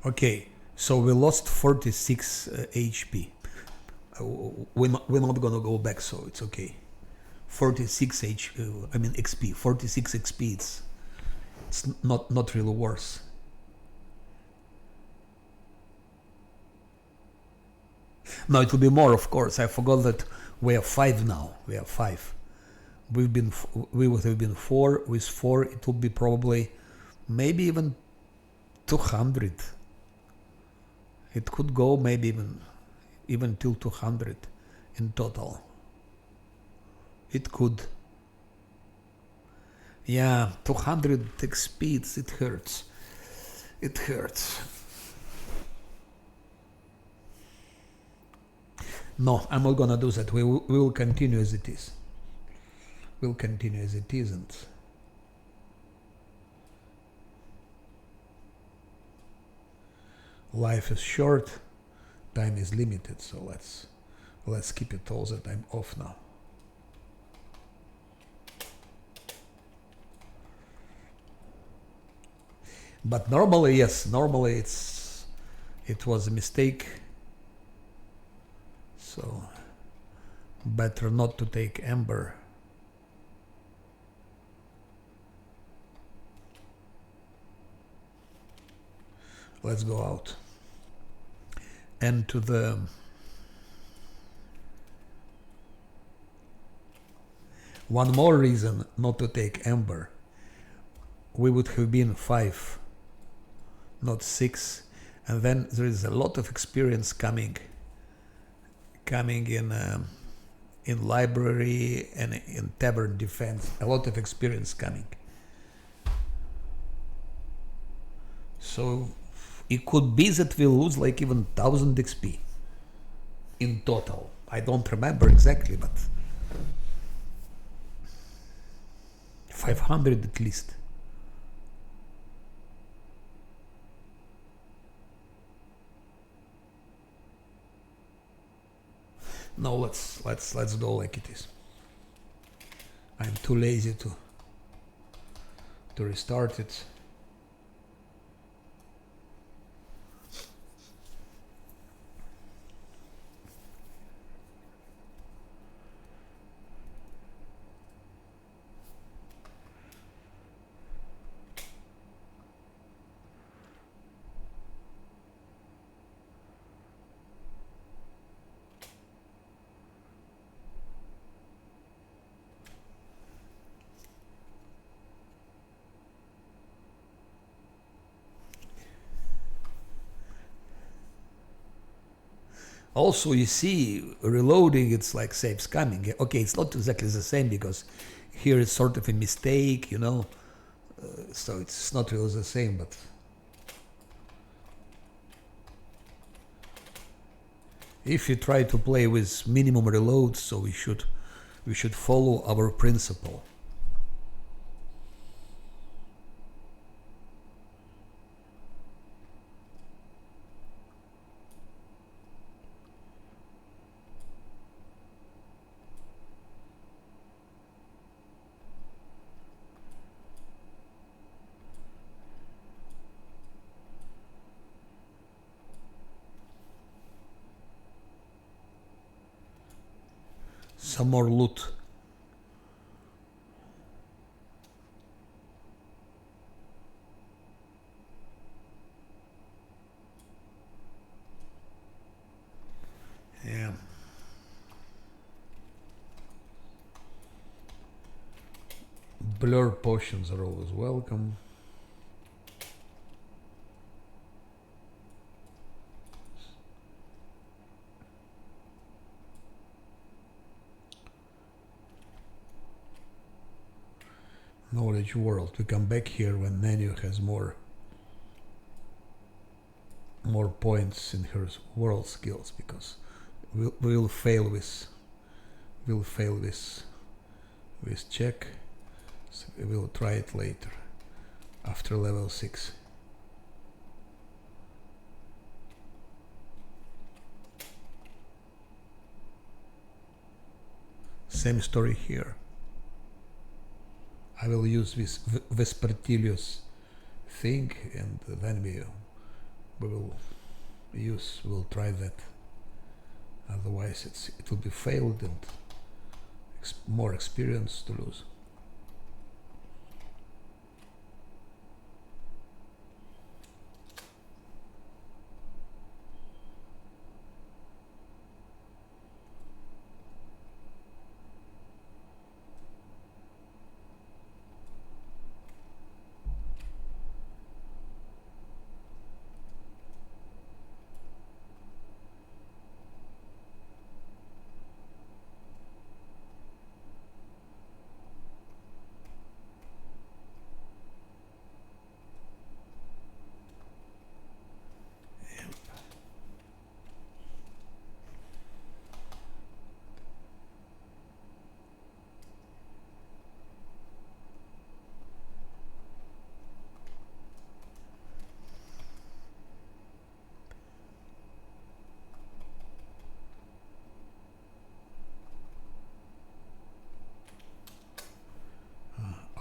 okay. So we lost 46 HP. We're not gonna go back, so it's okay. 46 XP. 46 XP. It's not really worse. No, it will be more, of course. I forgot that we are 5 now. We are 5. We would have been 4. With 4, it will be probably maybe even 200. It could go maybe even till 200 in total. It could. Yeah, 200 XP. It hurts. It hurts. No, I'm not gonna do that. We will continue as it is. We'll continue as it is, and life is short, time is limited, so let's keep it all the time off now. But normally, yes, normally it was a mistake. So better not to take Ember. Let's go out. And to the one more reason not to take Ember. We would have been 5, not 6, and then there is a lot of experience coming in library and in tavern defense. A lot of experience coming. So it could be that we lose like even 1000 XP in total. I don't remember exactly, but 500 at least. No, let's go like it is. I'm too lazy to restart it. Also, you see, reloading, it's like save scamming. Okay, it's not exactly the same because here it's sort of a mistake, you know, so it's not really the same, but if you try to play with minimum reload, so we should follow our principle. Some more loot. Yeah. Blur potions are always welcome. Knowledge world. We come back here when Nanu has more points in her world skills, because we'll fail this check. So we will try it later after level 6. Same story here. I will use this Vespertilius thing, and then we will use. We'll try that. Otherwise, it will be failed and more experience to lose.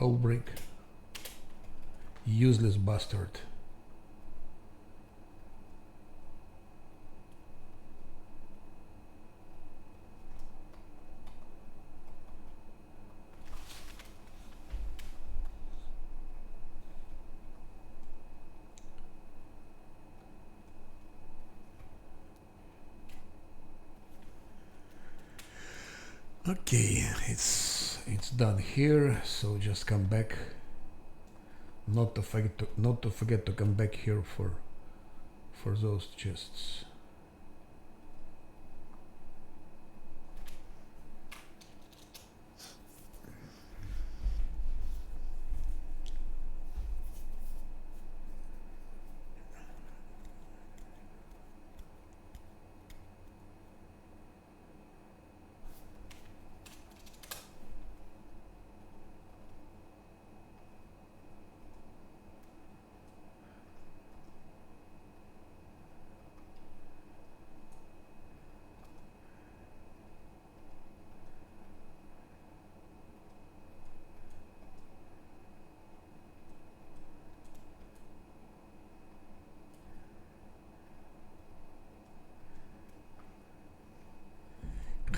Ulbrich, useless bastard. Okay, it's done here, so just come back. Not to forget to come back here for those chests.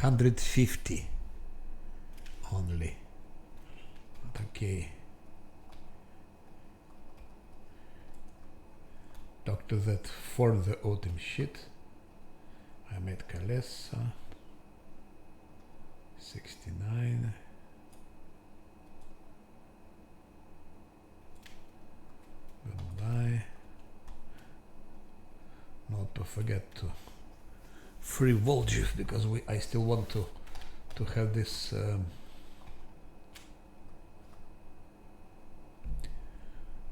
$150 only. Okay. Talk to that for the autumn shit. I made Kalesa. 69. Goodbye. Not to forget to free Voljev, because I still want to have this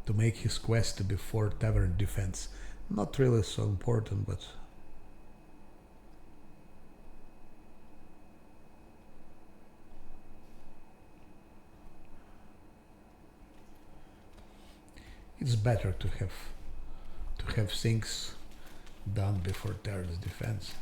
to make his quest before tavern defense. Not really so important, but it's better to have things done before tavern's defense.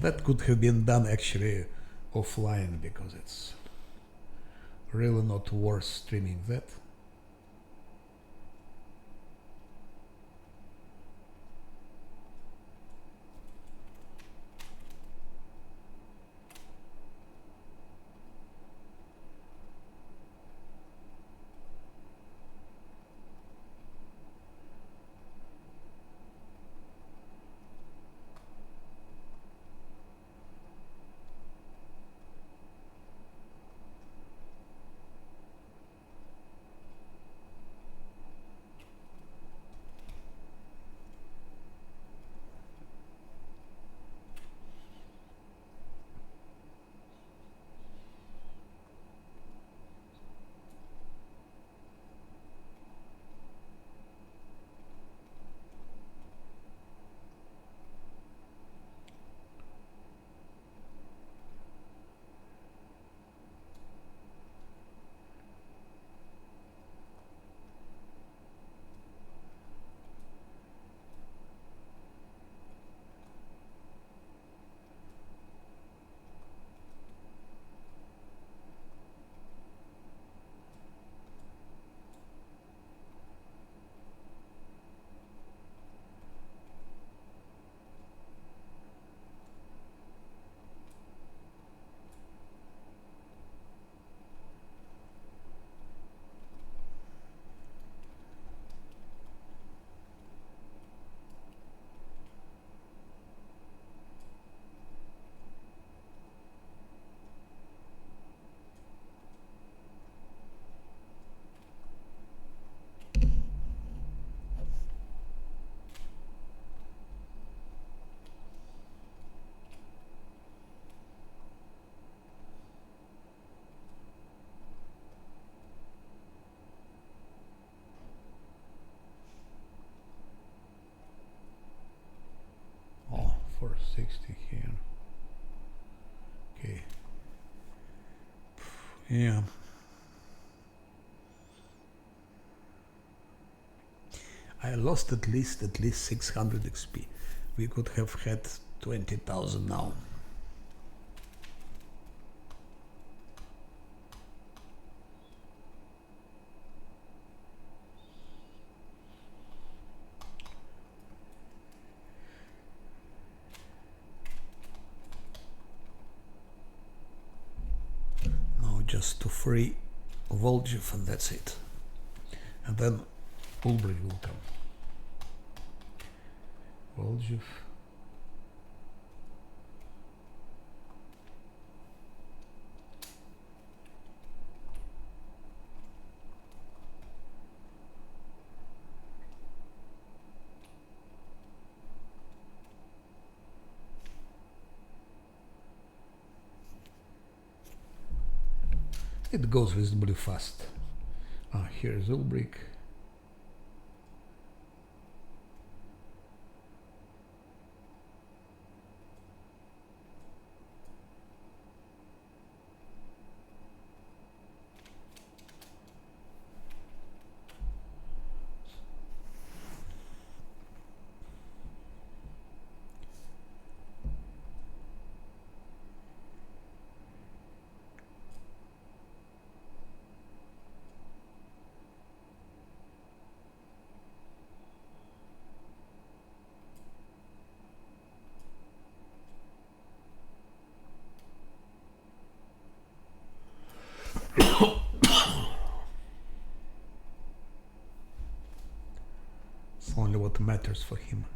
That could have been done actually offline, because it's really not worth streaming that. 460 here. Okay. Yeah. I lost at least 600 XP. We could have had 20,000 now. Now just to free Voljev and that's it. And then Ulbrich will come. Voljev. It goes reasonably fast. Here's Ulbrich. It's only what matters for him.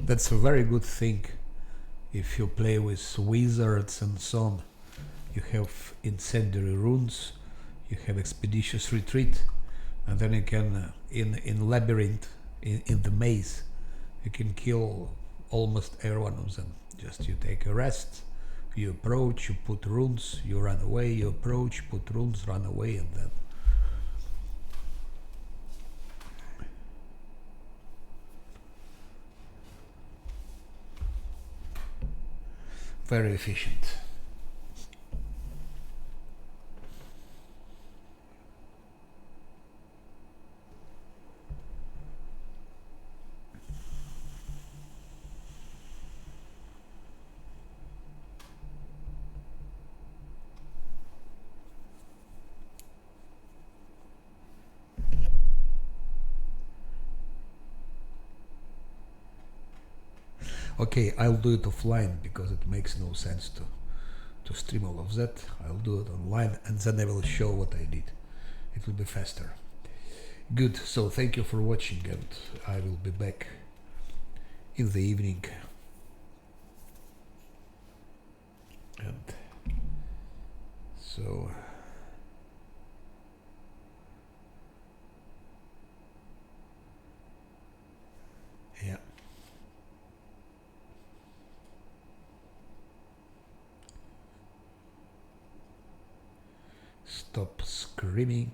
That's a very good thing if you play with wizards and so on. You have incendiary runes, you have expeditious retreat, and then you can, in labyrinth, in the maze, you can kill almost every one of them. Just you take a rest, you approach, you put runes, you run away, you approach, put runes, run away, and then very efficient. Okay, I'll do it offline because it makes no sense to stream all of that. I'll do it online and then I will show what I did. It will be faster. Good, so thank you for watching and I will be back in the evening. And so yeah. Stop screaming.